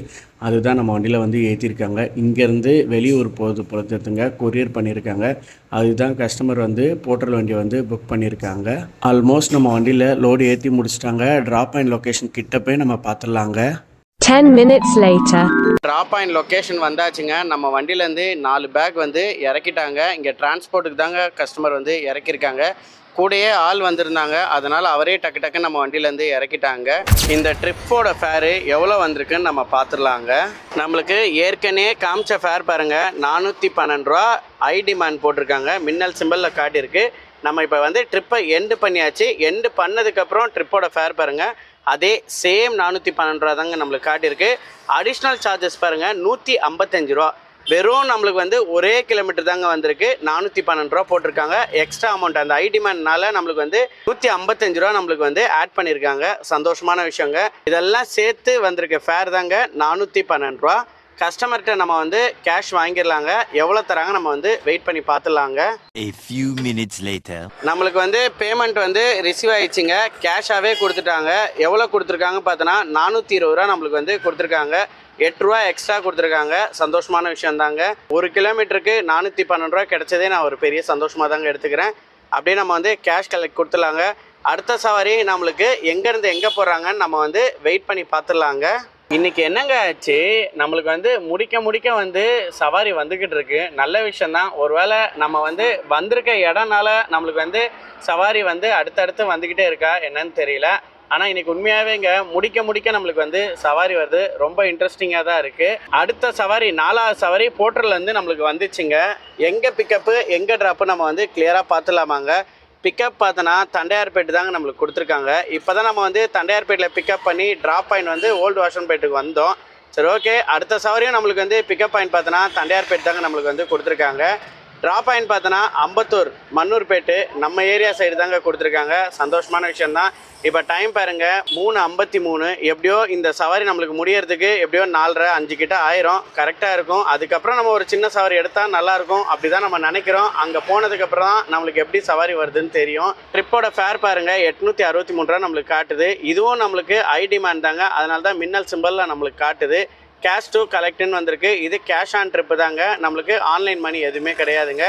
அதுதான் நம்ம வண்டியில் வந்து ஏற்றிருக்காங்க. இங்கேருந்து வெளியூர் பொறுத்துங்க கொரியர் பண்ணியிருக்காங்க. அதுதான் கஸ்டமர் வந்து போர்ட்டல் வண்டியை வந்து புக் பண்ணியிருக்காங்க. ஆல்மோஸ்ட் நம்ம வண்டியில் லோடு ஏற்றி முடிச்சிட்டாங்க. ட்ராப் பாயிண்ட் லொக்கேஷன் கிட்ட போய் நம்ம பார்த்துடலாங்க. 10 minutes later. Drop point location வந்தாச்சுங்க. நம்ம வண்டியிலேருந்து 4 பேக் வந்து இறக்கிட்டாங்க. இங்கே டிரான்ஸ்போர்ட்டுக்கு தாங்க கஸ்டமர் வந்து இறக்கியிருக்காங்க. கூடயே ஆள் வந்திருந்தாங்க, அதனால் அவரே டக்கு டக்குன்னு நம்ம வண்டியிலேருந்து இறக்கிட்டாங்க. இந்த ட்ரிப்போட ஃபேரு எவ்வளோ வந்திருக்குன்னு நம்ம பார்த்துடலாங்க. நம்மளுக்கு ஏற்கனவே காமிச்ச ஃபேர் பாருங்கள், 412 ரூபா. ஹை டிமாண்ட் போட்டிருக்காங்க, மின்னல் சிம்பிளில் காட்டியிருக்கு. நம்ம இப்போ வந்து ட்ரிப்பை எண்டு பண்ணியாச்சு. எண்டு பண்ணதுக்கப்புறம் ட்ரிப்போட ஃபேர் பாருங்கள், அதே சேம் 412 ரூபா தாங்க நம்மளுக்கு காட்டியிருக்கு. அடிஷ்னல் சார்ஜஸ் பாருங்கள் 155 ரூபா. வெறும் நம்மளுக்கு வந்து ஒரே கிலோமீட்டர் தாங்க வந்திருக்கு. 412 ரூபா போட்டிருக்காங்க. எக்ஸ்ட்ரா அமௌண்ட் அந்த ஐ டிமாண்ட்னால நம்மளுக்கு வந்து 155 ரூபா நம்மளுக்கு வந்து ஆட் பண்ணியிருக்காங்க. சந்தோஷமான விஷயங்க. இதெல்லாம் சேர்த்து வந்திருக்க ஃபேர் தாங்க 412 ரூபா. கஸ்டமர்கிட்ட நம்ம வந்து கேஷ் வாங்கிடலாங்க. எவ்வளோ தராங்க நம்ம வந்து வெயிட் பண்ணி பார்த்துலாங்க. A few minutes later. நம்மளுக்கு வந்து பேமெண்ட் வந்து ரிசீவ் ஆயிடுச்சுங்க. கேஷாகவே கொடுத்துட்டாங்க. எவ்வளோ கொடுத்துருக்காங்க பார்த்தோன்னா 420 ரூபா நம்மளுக்கு வந்து கொடுத்துருக்காங்க. 8 ரூபா எக்ஸ்ட்ரா கொடுத்துருக்காங்க. சந்தோஷமான விஷயம் தாங்க. ஒரு கிலோமீட்டருக்கு 412 ரூபா கிடைச்சதே நான் ஒரு பெரிய சந்தோஷமாக தாங்க எடுத்துக்கிறேன். அப்படியே நம்ம வந்து கேஷ் கலெக்ட் கொடுத்துலாங்க. அடுத்த சவாரி நம்மளுக்கு எங்கேருந்து எங்கே போகிறாங்கன்னு நம்ம வந்து வெயிட் பண்ணி பார்த்துடலாங்க. இன்றைக்கி என்னங்க ஆச்சு, நம்மளுக்கு வந்து முடிக்க வந்து சவாரி வந்துக்கிட்டு இருக்கு. நல்ல விஷயந்தான். ஒருவேளை நம்ம வந்து வந்திருக்க இடம்னால நம்மளுக்கு வந்து சவாரி வந்து அடுத்தடுத்து வந்துக்கிட்டே இருக்கா என்னன்னு தெரியல. ஆனால் இன்றைக்கி உண்மையாகவே இங்கே முடிக்க நம்மளுக்கு வந்து சவாரி வருது. ரொம்ப இன்ட்ரெஸ்டிங்காக தான் இருக்குது. அடுத்த சவாரி 4வது சவாரி போர்ட்டல்லேருந்து நம்மளுக்கு வந்துச்சுங்க. எங்கே பிக்கப்பு எங்கே ட்ராப்பு நம்ம வந்து கிளியராக பார்த்துலாமாங்க. பிக்கப் பார்த்தோன்னா தண்டையார்பேட்டு தாங்க நம்மளுக்கு கொடுத்துருக்காங்க. இப்போ தான் நம்ம வந்து தண்டையார்பேட்டில் பிக்கப் பண்ணி ட்ராப் பாயிண்ட் வந்து ஓல்டு வாஷன்பேட்டுக்கு வந்தோம். சரி, ஓகே. அடுத்த சவாரியும் நம்மளுக்கு வந்து பிக்கப் பாயிண்ட் பார்த்தோன்னா தண்டையார்பேட் தாங்க நம்மளுக்கு வந்து கொடுத்துருக்காங்க. ட்ராப் பாயிண்ட் பார்த்தோன்னா அம்பத்தூர் மன்னூர்பேட்டு நம்ம ஏரியா சைடு தாங்க கொடுத்துருக்காங்க. சந்தோஷமான விஷயந்தான். இப்போ டைம் பாருங்கள் 3:53. எப்படியோ இந்த சவாரி நம்மளுக்கு முடியறதுக்கு எப்படியோ 4:30-5 கிட்ட ஆயிரும். கரெக்டாக இருக்கும். அதுக்கப்புறம் நம்ம ஒரு சின்ன சவாரி எடுத்தால் நல்லாயிருக்கும் அப்படி தான் நம்ம நினைக்கிறோம். அங்கே போனதுக்கப்புறம் தான் நம்மளுக்கு எப்படி சவாரி வருதுன்னு தெரியும். ட்ரிப்போட ஃபேர் பாருங்கள் 863 ரூபா நம்மளுக்கு காட்டுது. இதுவும் நம்மளுக்கு ஹை டிமாண்ட் தாங்க, அதனால தான் மின்னல் சிம்பிளில் நம்மளுக்கு காட்டுது. கேஷ் டு கலெக்ட்னு வந்திருக்கு. இது கேஷ் ஆன் ட்ரிப்பு தாங்க, நம்மளுக்கு ஆன்லைன் மணி எதுவுமே கிடையாதுங்க.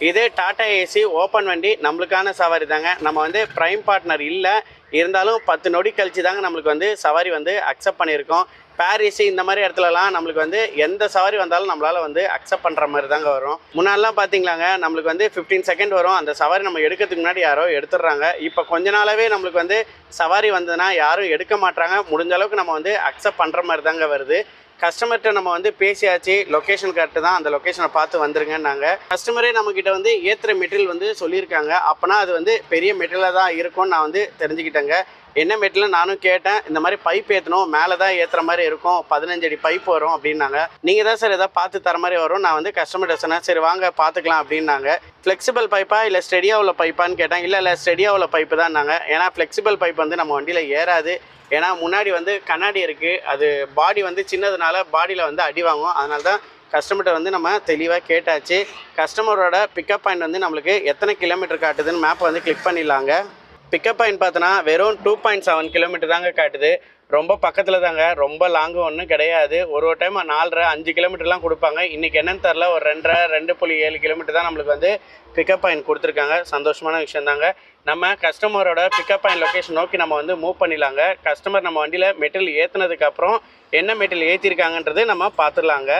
இதே டாடா ஏசி ஓப்பன் வண்டி நம்மளுக்கான சவாரி தாங்க. நம்ம வந்து ப்ரைம் பார்ட்னர் இல்லை, இருந்தாலும் 10 நொடி கழிச்சு தாங்க நம்மளுக்கு வந்து சவாரி வந்து அக்செப்ட் பண்ணியிருக்கோம். பாரிஸ் இந்த மாதிரி இடத்துலலாம் நம்மளுக்கு வந்து எந்த சவாரி வந்தாலும் நம்மளால் வந்து அக்செப்ட் பண்ணுற மாதிரி தாங்க வரும். முன்னாடிலாம் பார்த்தீங்களாங்க நம்மளுக்கு வந்து 15 செகண்ட் வரும். அந்த சவாரி நம்ம எடுக்கிறதுக்கு முன்னாடி யாரோ எடுத்துடுறாங்க. இப்போ கொஞ்ச நாளாகவே நம்மளுக்கு வந்து சவாரி வந்ததுன்னா யாரும் எடுக்க மாட்டாங்க. முடிஞ்ச அளவுக்கு நம்ம வந்து அக்செப்ட் பண்ணுற மாதிரி தாங்க வருது. கஸ்டமர்கிட்ட நம்ம வந்து பேசியாச்சு, லொக்கேஷன் கரெக்டு தான், அந்த லொக்கேஷனை பார்த்து வந்துருங்கன்னாங்க. கஸ்டமரே நம்மக்கிட்ட வந்து ஏற்றுற மெட்டீரியல் வந்து சொல்லியிருக்காங்க. அப்போனா அது வந்து பெரிய மெட்டீரியலாக தான் இருக்கும்னு நான் வந்து தெரிஞ்சுக்கிட்டேங்க. என்ன மெட்டீரியல் நானும் கேட்டேன். இந்த மாதிரி பைப் ஏற்றணும், மேலே தான் ஏற்றுற மாதிரி இருக்கும், 15 அடி பைப் வரும் அப்படின்னாங்க. நீங்கள் தான் சார் எதாவது பார்த்து தர மாதிரி வரும். நான் வந்து கஸ்டமர்கிட்ட சொன்னேன், சரி வாங்க பார்த்துக்கலாம் அப்படின்னாங்க. ஃப்ளெக்சிபிள் பைப்பா இல்லை ஸ்டெடியாக உள்ள பைப்பான்னு கேட்டேன். இல்லை ஸ்டெடியாக உள்ள பைப்பு தான்னாங்க. ஏன்னா ஃப்ளெக்சிபிள் பைப் வந்து நம்ம வண்டியில் ஏறாது. ஏன்னா முன்னாடி வந்து கண்ணாடி இருக்குது, அது பாடி வந்து சின்னதுனால பாடியில் வந்து அடி வாங்கும். அதனால தான் கஸ்டமர்கிட்ட வந்து நம்ம தெளிவாக கேட்டாச்சு. கஸ்டமரோட பிக்கப் பாயிண்ட் வந்து நம்மளுக்கு எத்தனை கிலோமீட்டர் காட்டுதுன்னு மேப்பை வந்து கிளிக் பண்ணிடலாங்க. பிக்கப் பாயிண்ட் பார்த்தோன்னா வெறும் 2.7 கிலோமீட்டர் தாங்க காட்டுது. ரொம்ப பக்கத்தில் தாங்க, ரொம்ப லாங்கும் ஒன்றும் கிடையாது. ஒரு டைம் 4.5 கிலோமீட்டர்லாம் கொடுப்பாங்க. இன்றைக்கி என்னன்னு தெரில, ஒரு 2.7 கிலோமீட்டர் தான் நம்மளுக்கு வந்து பிக்கப் பாயிண்ட் கொடுத்துருக்காங்க. சந்தோஷமான விஷயம் தாங்க. நம்ம கஸ்டமரோட பிக்கப் பாயிண்ட் லொக்கேஷன் நோக்கி நம்ம வந்து மூவ் பண்ணிடலாங்க. கஸ்டமர் நம்ம வண்டியில் மெட்டீரியல் ஏற்றுனதுக்கப்புறம் என்ன மெட்டீரியல் ஏற்றிருக்காங்கன்றது நம்ம பார்த்துடலாங்க.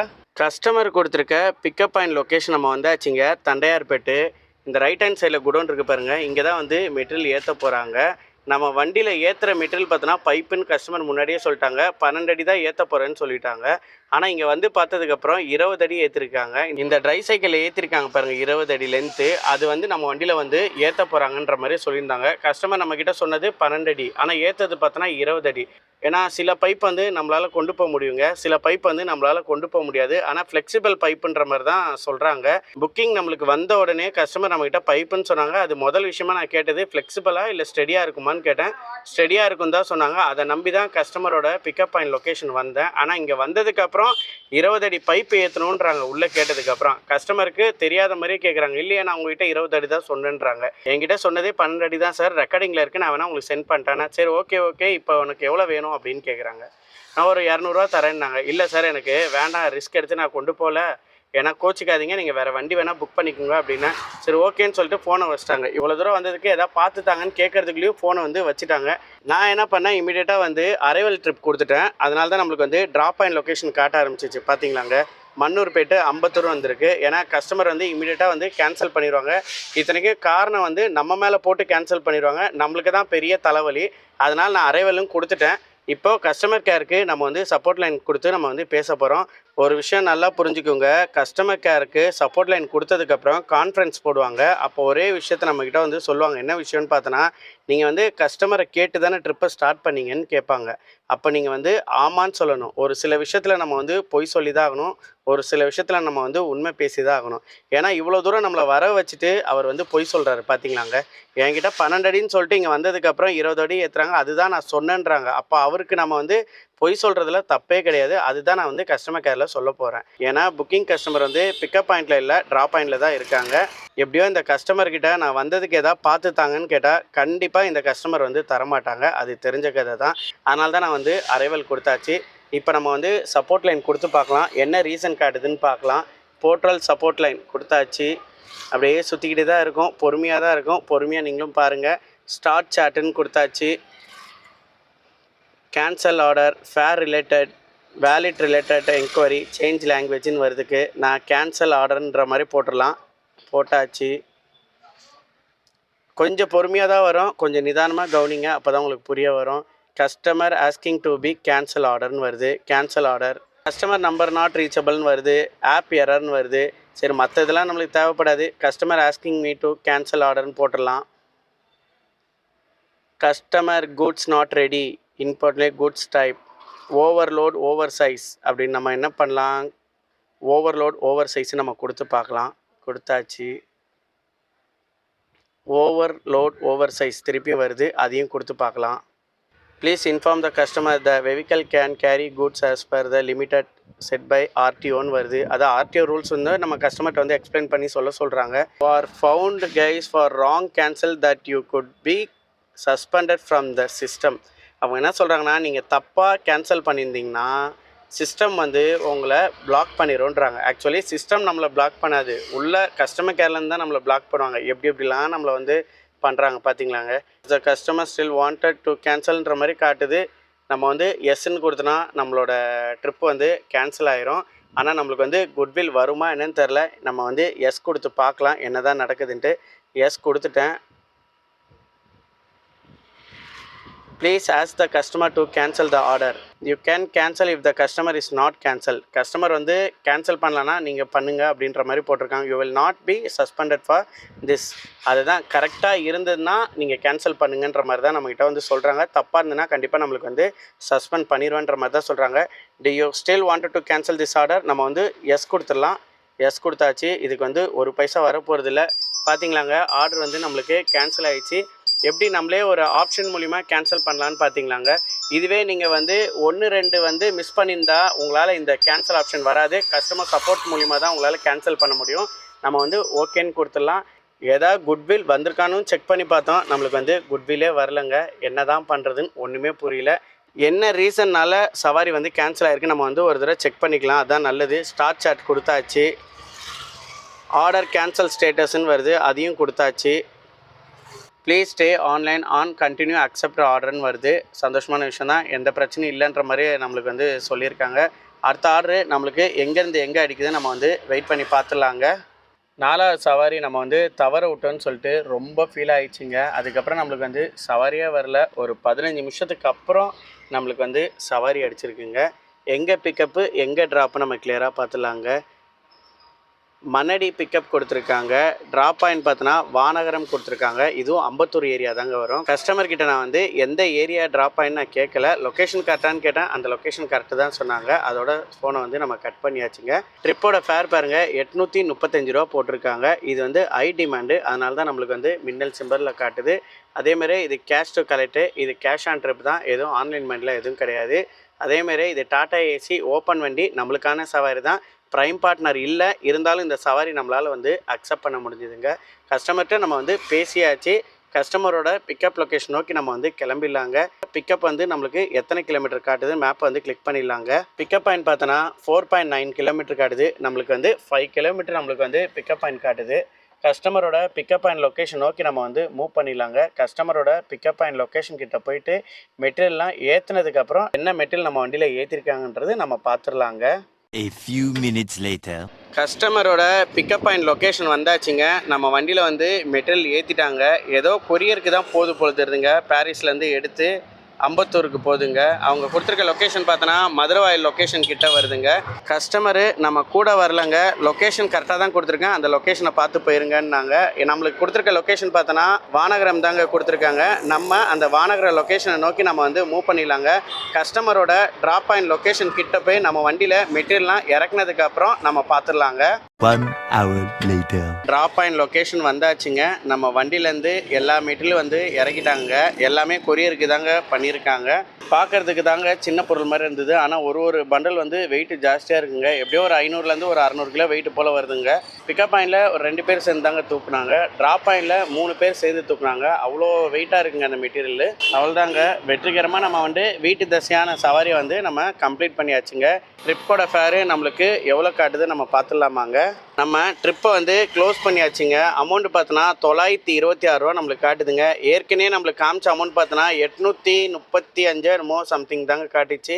கஸ்டமர் கொடுத்துருக்க பிக்கப் பாயிண்ட் லொக்கேஷன் நம்ம வந்தாச்சுங்க, தண்டையார்பேட்டு. இந்த ரைட் ஹேண்ட் சைடில் குடோன் இருக்குது பாருங்கள், இங்கே தான் வந்து மெட்டீரியல் ஏற்ற போகிறாங்க. நம்ம வண்டியில் ஏற்றுற மெட்டீரியல் பார்த்தோன்னா பைப்புன்னு கஸ்டமர் முன்னாடியே சொல்லிட்டாங்க, 12 அடி தான் ஏற்ற போகிறேன்னு சொல்லிட்டாங்க. ஆனால் இங்கே வந்து பார்த்ததுக்கப்புறம் 20 அடி ஏற்றிருக்காங்க. இந்த ட்ரை சைக்கிளில் ஏற்றிருக்காங்க பாருங்கள் 20 அடி லென்த்து. அது வந்து நம்ம வண்டியில் வந்து ஏற்ற போகிறாங்கன்ற மாதிரி சொல்லியிருந்தாங்க. கஸ்டமர் நம்மக்கிட்ட சொன்னது 12 அடி, ஆனால் ஏற்றது பார்த்தோன்னா 20 அடி. ஏன்னா சில பைப் வந்து நம்மளால் கொண்டு போக முடியுங்க, சில பைப் வந்து நம்மளால் கொண்டு போக முடியாது. ஆனால் ஃப்ளெக்சிபிள் பைப்புன்ற மாதிரி தான் சொல்கிறாங்க. புக்கிங் நம்மளுக்கு வந்த உடனே கஸ்டமர் நம்மக்கிட்ட பைப்புன்னு சொன்னாங்க. அது முதல் விஷயமா நான் கேட்டது ஃப்ளெக்சிபிளாக இல்லை ஸ்டெடியாக இருக்குமான்னு கேட்டேன். ஸ்டெடியாக இருக்கும் தான் சொன்னாங்க. அதை நம்பி தான் கஸ்டமரோட பிக்கப் பாயிண்ட் லொக்கேஷன் வந்தேன். ஆனால் இங்கே வந்ததுக்கப்புறம் 20 அடி பைப் ஏற்றணுன்றாங்க. உள்ளே கேட்டதுக்கப்புறம் கஸ்டமருக்கு தெரியாத மாதிரியே கேட்குறாங்க. இல்லையா நான் உங்ககிட்ட 20 அடி தான் சொன்னேன்றாங்க. என்கிட்ட சொன்னதே 12 அடி தான் சார், ரெக்கார்டிங்கில் இருக்குது, நான் வேணால் உங்களுக்கு சென்ட் பண்ணிட்டேன். சரி ஓகே இப்போ உனக்கு எவ்வளோ வேணும் அப்படின்னு கேட்குறாங்க. நான் ஒரு 200 ரூபா தரேன்னாங்க. இல்லை சார் எனக்கு வேண்டாம், ரிஸ்க் எடுத்து நான் கொண்டு போகல, ஏன்னா கோச்சிக்காதீங்க, நீங்கள் வேறு வண்டி வேணால் புக் பண்ணிக்கோங்க அப்படின்னா சரி ஓகேன்னு சொல்லிட்டு ஃபோனை வச்சுட்டாங்க. இவ்வளோ தூரம் வந்ததுக்கு எதாவது பார்த்துட்டாங்கன்னு கேட்குறதுக்குள்ளேயும் ஃபோனை வந்து வச்சுட்டாங்க. நான் என்ன பண்ணேன், இமீடியட்டாக வந்து அரைவல் ட்ரிப் கொடுத்துட்டேன். அதனால தான் நம்மளுக்கு வந்து ட்ராப் பாயிண்ட் லொக்கேஷன் காட்ட ஆரம்பிச்சிச்சு. பார்த்தீங்களாங்க, மண்ணூர் போய்ட்டு அம்பத்தூர் வந்திருக்கு. ஏன்னா கஸ்டமர் வந்து இமீடியட்டாக வந்து கேன்சல் பண்ணிடுவாங்க. இத்தனைக்கு காரணம் வந்து நம்ம மேலே போட்டு கேன்சல் பண்ணிடுவாங்க, நம்மளுக்கு தான் பெரிய தலைவலி. அதனால் நான் அரைவலும் கொடுத்துட்டேன். இப்போது கஸ்டமர் கேருக்கு நம்ம வந்து சப்போர்ட் லைன் கொடுத்து நம்ம வந்து பேச போகிறோம். ஒரு விஷயம் நல்லா புரிஞ்சுக்கோங்க, கஸ்டமர் கேருக்கு சப்போர்ட் லைன் கொடுத்ததுக்கப்புறம் கான்ஃபரன்ஸ் போடுவாங்க. அப்போ ஒரே விஷயத்த நம்மக்கிட்ட வந்து சொல்லுவாங்க. என்ன விஷயம்னு பார்த்தோன்னா, நீங்கள் வந்து கஸ்டமரை கேட்டு தானே ட்ரிப்பை ஸ்டார்ட் பண்ணீங்கன்னு கேட்பாங்க. அப்போ நீங்கள் வந்து ஆமான்னு சொல்லணும். ஒரு சில விஷயத்தில் நம்ம வந்து பொய் சொல்லி தான் ஆகணும், ஒரு சில விஷயத்தில் நம்ம வந்து உண்மை பேசி தான் ஆகணும். ஏன்னா இவ்வளோ தூரம் நம்மளை வர வச்சுட்டு அவர் வந்து பொய் சொல்கிறாரு. பார்த்தீங்களாங்க, என்கிட்ட 12 அடின்னு சொல்லிட்டு இங்கே வந்ததுக்கப்புறம் 20 அடி ஏற்றுறாங்க, அதுதான் நான் சொன்னேன்றாங்க. அப்போ அவருக்கு நம்ம வந்து பொய் சொல்கிறதுல தப்பே கிடையாது. அதுதான் நான் வந்து கஸ்டமர் கேரில் சொல்ல போகிறேன். ஏன்னா புக்கிங் கஸ்டமர் வந்து பிக்கப் பாயிண்டில் இல்லை, ட்ராப் பாயிண்டில் தான் இருக்காங்க. எப்படியோ இந்த கஸ்டமர்கிட்ட நான் வந்ததுக்கு எதாவது பார்த்துத்தாங்கன்னு கேட்டால் கண்டிப்பாக இந்த கஸ்டமர் வந்து தரமாட்டாங்க. அது தெரிஞ்ச கதை தான். அதனால தான் நான் வந்து அரைவல் கொடுத்தாச்சு. இப்போ நம்ம வந்து சப்போர்ட் லைன் கொடுத்து பார்க்கலாம், என்ன ரீசன் காட்டுதுன்னு பார்க்கலாம். போர்ட்டல் சப்போர்ட் லைன் கொடுத்தாச்சு. அப்படியே சுற்றிக்கிட்டு தான் இருக்கும், பொறுமையாக தான் இருக்கும், பொறுமையாக நீங்களும் பாருங்கள். ஸ்டார்ட் சாட்டுன்னு கொடுத்தாச்சு. Cancel order, fare related, valid related enquiry, change லாங்குவேஜ்னு வருதுக்கு நான் கேன்சல் ஆர்டர்ன்ற மாதிரி போட்டுடலாம். போட்டாச்சு. கொஞ்சம் பொறுமையாக தான் வரும், கொஞ்சம் நிதானமாக கவனிங்க, அப்போ தான் உங்களுக்கு புரிய வரும். Customer asking to be cancel ஆர்டர்னு வருது. Cancel order. Customer number not ரீச்சபிள்னு வருது. ஆப் எரர்னு வருது. சரி, மற்ற இதெல்லாம் நம்மளுக்கு தேவைப்படாது. Customer asking me to cancel ஆர்டர்னு போட்டுடலாம். கஸ்டமர் குட்ஸ் நாட் ரெடி, இன்போர்ட்லே goods type, overload over size அப்படின்னு நம்ம என்ன பண்ணலாம், ஓவர்லோட் ஓவர் சைஸ் நம்ம கொடுத்து பார்க்கலாம். கொடுத்தாச்சு. ஓவர்லோட் ஓவர் சைஸ் திருப்பி வருது, அதையும் கொடுத்து பார்க்கலாம். Please inform the customer the vehicle can carry goods as per the limited set by ஆர்டிஓன்னு வருது. அதான் ஆர்டிஓ ரூல்ஸ் வந்து நம்ம கஸ்டமர்கிட்ட வந்து எக்ஸ்பிளைன் பண்ணி சொல்கிறாங்க. For found guys for wrong cancel that you could be suspended from the system. அவங்க என்ன சொல்கிறாங்கன்னா, நீங்கள் தப்பாக கேன்சல் பண்ணியிருந்தீங்கன்னா சிஸ்டம் வந்து உங்களை பிளாக் பண்ணிடும்ன்றாங்க. ஆக்சுவலி சிஸ்டம் நம்மளை பிளாக் பண்ணாது, உள்ள கஸ்டமர் கேர்லேருந்து தான் நம்மளை பிளாக் பண்ணுவாங்க. எப்படிலாம் நம்மளை வந்து பண்ணுறாங்க பார்த்தீங்களாங்க. The customer still wanted to கேன்சல்ன்ற மாதிரி காட்டுது. நம்ம வந்து எஸ்ன்னு கொடுத்தோன்னா நம்மளோட ட்ரிப் வந்து கேன்சல் ஆயிரும். ஆனால் நம்மளுக்கு வந்து குட்வில் வருமா என்னன்னு தெரில. நம்ம வந்து எஸ் கொடுத்து பார்க்கலாம் என்ன தான் நடக்குதுன்ட்டு. எஸ் கொடுத்துட்டேன். Please ask the customer to cancel the order. You can cancel if the customer is not cancel. Customer வந்து கேன்சல் பண்ணலன்னா நீங்கள் பண்ணுங்கள் அப்படின்ற மாதிரி போட்டிருக்காங்க. You will not be suspended for this. அதுதான் கரெக்டாக இருந்ததுன்னா நீங்கள் கேன்சல் பண்ணுங்கன்ற மாதிரி தான் நம்மகிட்ட வந்து சொல்கிறாங்க. தப்பாக இருந்ததுன்னா கண்டிப்பாக நம்மளுக்கு வந்து சஸ்பெண்ட் பண்ணிடுவேன்ற மாதிரி தான் சொல்கிறாங்க. To you still wanted to cancel this order. நம்ம வந்து எஸ் கொடுத்துடலாம். எஸ் கொடுத்தாச்சு. இதுக்கு வந்து ஒரு பைசா வரப்போகிறதில்ல. பார்த்தீங்களாங்க, ஆர்டர் வந்து நம்மளுக்கு கேன்சல் ஆகிடுச்சு. எப்படி நம்மளே ஒரு ஆப்ஷன் மூலிமா கேன்சல் பண்ணலான்னு பார்த்தீங்களாங்க. இதுவே நீங்கள் வந்து 1-2 வந்து மிஸ் பண்ணியிருந்தா உங்களால் இந்த கேன்சல் ஆப்ஷன் வராது. கஸ்டமர் சப்போர்ட் மூலிமா தான் உங்களால் கேன்சல் பண்ண முடியும். நம்ம வந்து ஓகேன்னு கொடுத்துடலாம். ஏதாவது குட்வில் வந்திருக்கானு செக் பண்ணி பார்த்தோம், நம்மளுக்கு வந்து குட்வில்லே வரலைங்க. என்ன தான் பண்ணுறதுன்னு ஒன்றுமே புரியல. என்ன ரீசன்னால் சவாரி வந்து கேன்சல் ஆகிருக்கு நம்ம வந்து ஒரு தடவை செக் பண்ணிக்கலாம், அதுதான் நல்லது. ஸ்டார்ட் சாட் கொடுத்தாச்சு. ஆர்டர் கேன்சல் ஸ்டேட்டஸ்ன்னு வருது, அதையும் கொடுத்தாச்சு. Please stay online on continue accept ஆர்டர்னு வருது. சந்தோஷமான விஷயம் தான், எந்த பிரச்சனையும் இல்லைன்ற மாதிரி நம்மளுக்கு வந்து சொல்லியிருக்காங்க. அடுத்த ஆர்டரு நம்மளுக்கு எங்கேருந்து எங்கே அடிக்குதுன்னு நம்ம வந்து வெயிட் பண்ணி பார்த்துடலாங்க. 4வது சவாரி நம்ம வந்து தவற விட்டோன்னு சொல்லிட்டு ரொம்ப ஃபீல் ஆயிடுச்சுங்க. அதுக்கப்புறம் நம்மளுக்கு வந்து சவாரியே வரல. ஒரு 15 நிமிஷத்துக்கு அப்புறம் நம்மளுக்கு வந்து சவாரி அடிச்சிருக்குங்க. எங்கே பிக்கப்பு எங்கே ட்ராப்பு நம்ம கிளியராக பார்த்துலாங்க. மண்ணடி பிக்கப் கொடுத்துருக்காங்க. ட்ராப் பாயிண்ட் பார்த்தோன்னா வானகரம் கொடுத்துருக்காங்க. இதுவும் அம்பத்தூர் ஏரியா தாங்க வரும். கஸ்டமர்கிட்ட நான் வந்து எந்த ஏரியா ட்ராப் பாயிண்ட் நான் கேட்கல, லொக்கேஷன் கரெக்டானு கேட்டேன். அந்த லொக்கேஷன் கரெக்டு தான் சொன்னாங்க. அதோட ஃபோனை வந்து நம்ம கட் பண்ணியாச்சுங்க. ட்ரிப்போட ஃபேர் பாருங்கள், 835 ரூபா போட்டிருக்காங்க. இது வந்து ஹை டிமாண்டு, அதனால தான் நம்மளுக்கு வந்து மின்னல் சிம்பரில் காட்டுது. அதேமாரி இது கேஷ் டு கலெக்டு, இது கேஷ் ஆன் ட்ரிப் தான், எதுவும் ஆன்லைன் மைண்டில் எதுவும் கிடையாது. அதேமாரி இது டாடா ஏசி ஓப்பன் வண்டி, நம்மளுக்கான சவாரி தான். ப்ரைம் பார்ட்னர் இல்லை, இருந்தாலும் இந்த சவாரி நம்மளால் வந்து அக்செப்ட் பண்ண முடிஞ்சுதுங்க. கஸ்டமர்கிட்ட நம்ம வந்து பேசியாச்சு. கஸ்டமரோட பிக்கப் லொக்கேஷன் நோக்கி நம்ம வந்து கிளம்பிடலாங்க. பிக்கப் வந்து நம்மளுக்கு எத்தனை கிலோமீட்டர் காட்டுது மேப் வந்து கிளிக் பண்ணிடலாங்க. பிக்கப் பாயிண்ட் பார்த்தோன்னா 4.9 கிலோமீட்டர் காட்டுது. நம்மளுக்கு வந்து 5 கிலோமீட்டர் நம்மளுக்கு வந்து பிக்கப் பாயிண்ட் காட்டுது. கஸ்டமரோட பிக்கப் பாயிண்ட் லொக்கேஷன் நோக்கி நம்ம வந்து மூவ் பண்ணிடலாங்க. கஸ்டமரோட பிக்கப் பாயிண்ட் லொக்கேஷன் கிட்ட போயிட்டு மெட்டீரியல்லாம் ஏற்றுனதுக்கப்புறம் என்ன மெட்டீரியல் நம்ம வண்டியில் ஏற்றிருக்காங்கன்றது நம்ம பார்த்துடலாங்க. A few minutes later. கஸ்டமரோட பிக்கப் பாயிண்ட் லொக்கேஷன் வந்தாச்சுங்க. நம்ம வண்டியில் வந்து மெட்டீரியல் ஏற்றிட்டாங்க. ஏதோ கொரியருக்கு தான் போகுதுங்க. பாரிஸ்லேருந்து எடுத்து அம்பத்தூருக்கு போகுதுங்க. அவங்க கொடுத்துருக்க லொக்கேஷன் பார்த்தோன்னா மதுரவாயில் லொக்கேஷன் கிட்ட வருதுங்க. கஸ்டமரு நம்ம கூட வரலங்க, லொக்கேஷன் கரெக்டாக தான் கொடுத்துருக்கேன், அந்த லொக்கேஷனை பார்த்து போயிருங்கன்னாங்க. நம்மளுக்கு கொடுத்துருக்க லொக்கேஷன் பார்த்தோன்னா வானகரம் தாங்க கொடுத்துருக்காங்க. நம்ம அந்த வானகர லொக்கேஷனை நோக்கி நம்ம வந்து மூவ் பண்ணிடலாங்க. கஸ்டமரோட ட்ராப் பாயிண்ட் லொக்கேஷன் கிட்ட போய் நம்ம வண்டியில் மெட்டீரியல்லாம் இறக்குனதுக்கப்புறம் நம்ம பார்த்துடலாங்க. 1 hour later. Drop point location வந்தாச்சுங்க. நம்ம வண்டியிலேருந்து எல்லா மெட்டீரியலும் வந்து இறக்கிட்டாங்க. எல்லாமே கொரியருக்கு தாங்க பண்ணியிருக்காங்க. பார்க்குறதுக்கு தாங்க சின்ன பொருள் மாதிரி இருந்தது, ஆனால் ஒரு பண்டல் வந்து வெயிட் ஜாஸ்தியாக இருக்குங்க. எப்படியோ ஒரு 500லேருந்து ஒரு 600 கிலோ வெயிட் போல் வருதுங்க. பிக்கப் பாயிண்டில் ஒரு 2 பேர் சேர்ந்து தாங்க தூக்குனாங்க. ட்ராப் பாயிண்டில் 3 பேர் சேர்ந்து தூக்குனாங்க. அவ்வளோ வெயிட்டாக இருக்குங்க அந்த மெட்டீரியல். அவ்வளோதாங்க, வெற்றிகரமாக நம்ம வந்து வீட்டு தசையான சவாரியை வந்து நம்ம கம்ப்ளீட் பண்ணியாச்சுங்க. ட்ரிப்போட ஃபேரு நம்மளுக்கு எவ்வளோ காட்டுது நம்ம பார்த்துடலாமாங்க. நம்ம ட்ரிப்பை வந்து க்ளோஸ் பண்ணியாச்சுங்க. அமௌண்ட் பார்த்தோன்னா 926 ரூபா நம்மளுக்கு காட்டுதுங்க. ஏற்கனவே நம்மளுக்கு காமிச்ச அமௌண்ட் பார்த்தோன்னா 835 என்னமோ சம்திங் தாங்க காட்டுச்சு.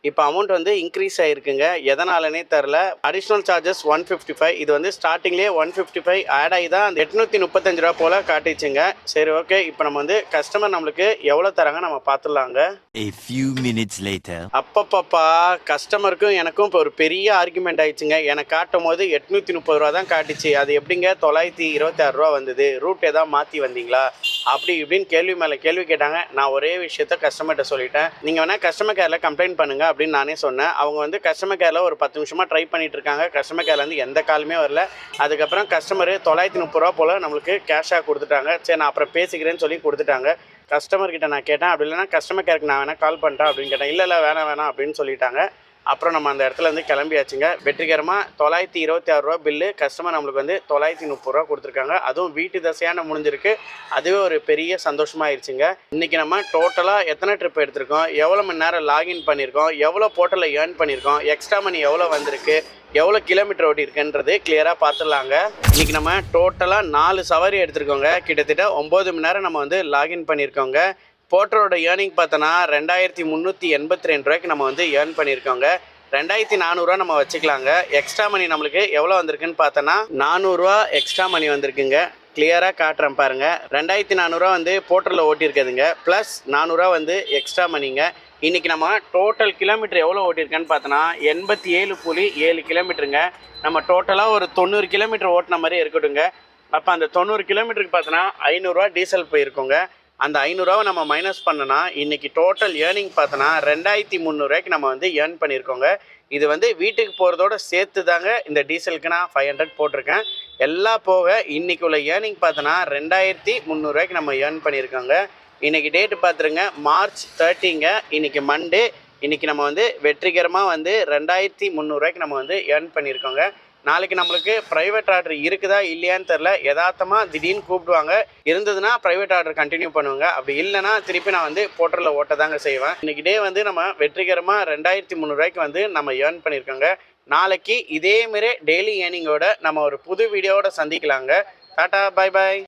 இப்போ அமௌண்ட் வந்து இன்க்ரீஸ் ஆகிருக்குங்க. எதனாலனே தெரில. Additional charges 155. இது வந்து ஸ்டார்டிங்லேயே 155 ஆட் ஆகி தான் 835 ரூபா போல் காட்டிச்சுங்க. சரி, ஓகே. இப்போ நம்ம வந்து கஸ்டமர் நம்மளுக்கு எவ்வளோ தராங்க நம்ம பார்த்துடலாங்க. A few minutes later. அப்பப்பப்பா, கஸ்டமருக்கும் எனக்கும் இப்போ ஒரு பெரிய ஆர்குமெண்ட் ஆயிடுச்சுங்க. எனக்கு காட்டும் போது 830 ரூபா தான் காட்டுச்சு. அது எப்படிங்க 926 ரூபா வந்தது? ரூட் எதாவது மாற்றி வந்தீங்களா அப்படி இப்படின்னு கேள்வி மேலே கேள்வி கேட்டாங்க. நான் ஒரே விஷயத்த கஸ்டமர்கிட்ட சொல்லிட்டேன். நீங்கள் வேணால் கஸ்டமர் கேரில் கம்ப்ளைண்ட் பண்ணுங்கள் அப்படின்னு நானே சொன்னேன். அவங்க வந்து கஸ்டமர் கேரில் ஒரு 10 நிமிஷமாக ட்ரை பண்ணிட்டு இருக்காங்க. கஸ்டமர் கேர்லேருந்து எந்த காலுமே வரல. அதுக்கப்புறம் கஸ்டமர் 930 ரூபா போல் நம்மளுக்கு கேஷாக கொடுத்துட்டாங்க. சரி, நான் அப்புறம் பேசிக்கிறேன்னு சொல்லி கொடுத்துட்டாங்க. கஸ்டமர்கிட்ட நான் கேட்டேன், அப்படி இல்லைனா கஸ்டமர் கேருக்கு நான் வேணால் கால் பண்ணிட்டேன் அப்படின்னு கேட்டேன். இல்லை வேணாம் அப்படின்னு சொல்லிட்டாங்க. அப்புறம் நம்ம அந்த இடத்துல இருந்து கிளம்பியாச்சுங்க. வெற்றிகரமாக 926 ரூபா பில்லு. கஸ்டமர் நம்மளுக்கு வந்து 930 ரூபா கொடுத்துருக்காங்க. அதுவும் வீட்டு தசையான முடிஞ்சிருக்கு. அதுவே ஒரு பெரிய சந்தோஷமாயிருச்சுங்க. இன்றைக்கி நம்ம டோட்டலாக எத்தனை ட்ரிப் எடுத்திருக்கோம், எவ்வளோ மணி நேரம் லாகின் பண்ணியிருக்கோம், எவ்வளோ போர்ட்டலில் ஏர்ன் பண்ணியிருக்கோம், எக்ஸ்ட்ரா மணி எவ்வளோ வந்திருக்கு, எவ்வளோ கிலோமீட்டர் ஓடி இருக்குன்றது கிளியராக பார்த்துடலாங்க. இன்றைக்கி நம்ம டோட்டலாக 4 சவாரி எடுத்திருக்கோங்க. கிட்டத்தட்ட 9 மணி நேரம் நம்ம வந்து லாகின் பண்ணியிருக்கோங்க. போர்ட்டரோட ஏர்னிங் பார்த்தோன்னா 2382 ரூபாய்க்கு நம்ம வந்து ஏர்ன் பண்ணியிருக்கோங்க. 2400 ரூபா நம்ம வச்சுக்கலாங்க. எக்ஸ்ட்ரா மணி நம்மளுக்கு எவ்வளோ வந்திருக்குன்னு பார்த்தோன்னா 400 ரூபா எக்ஸ்ட்ரா மணி வந்திருக்குங்க. கிளியராக காட்டுறேன் பாருங்கள். 2400 ரூபா வந்து போர்ட்டரில் ஓட்டியிருக்குதுங்க. ப்ளஸ் 400 ரூபா வந்து எக்ஸ்ட்ரா மணிங்க. இன்றைக்கி நம்ம டோட்டல் கிலோமீட்டர் எவ்வளோ ஓட்டியிருக்கேன்னு பார்த்தோன்னா 87.7 கிலோமீட்டருங்க. நம்ம டோட்டலாக ஒரு 90 கிலோமீட்டர் ஓட்டின மாதிரி இருக்கட்டுங்க. அப்போ அந்த 90 கிலோமீட்டருக்கு பார்த்தோன்னா 500 ரூபா டீசல் போயிருக்கோங்க. அந்த 500 ரூபாவை நம்ம மைனஸ் பண்ணனா இன்றைக்கி டோட்டல் ஏர்னிங் பார்த்தோன்னா 2300 ரூபாய்க்கு நம்ம வந்து ஏர்ன் பண்ணியிருக்கோங்க. இது வந்து வீட்டுக்கு போகிறதோட சேர்த்து தாங்க இந்த டீசலுக்கு நான் 500 போட்டிருக்கேன். எல்லாம் போக இன்றைக்கி உள்ள ஏர்னிங் பார்த்தோன்னா 2300 ரூபாய்க்கு நம்ம ஏர்ன் பண்ணியிருக்கோங்க. இன்றைக்கி டேட்டு பார்த்துருங்க, மார்ச் 30ங்க. இன்றைக்கி மண்டே. இன்றைக்கி நம்ம வந்து வெற்றிகரமாக வந்து 2300 ரூபாய்க்கு நம்ம வந்து ஏர்ன் பண்ணியிருக்கோங்க. நாளைக்கு நம்மளுக்கு ப்ரைவேட் ஆர்டர் இருக்குதா இல்லையான்னு தெரில. யதார்த்தமாக திடீர்னு கூப்பிடுவாங்க. இருந்ததுன்னா ப்ரைவேட் ஆர்டர் கண்டினியூ பண்ணுவாங்க. அப்படி இல்லைனா திருப்பி நான் வந்து போர்ட்டலில் ஓட்ட தாங்க செய்வேன். இன்றைக்கி டே வந்து நம்ம வெற்றிகரமாக 2300 ரூபாய்க்கு வந்து நம்ம ஏர்ன் பண்ணியிருக்கோங்க. நாளைக்கு இதேமாரி டெய்லி ஏர்னிங்கோட நம்ம ஒரு புது வீடியோவோட சந்திக்கலாங்க. டாட்டா, பாய் பாய்.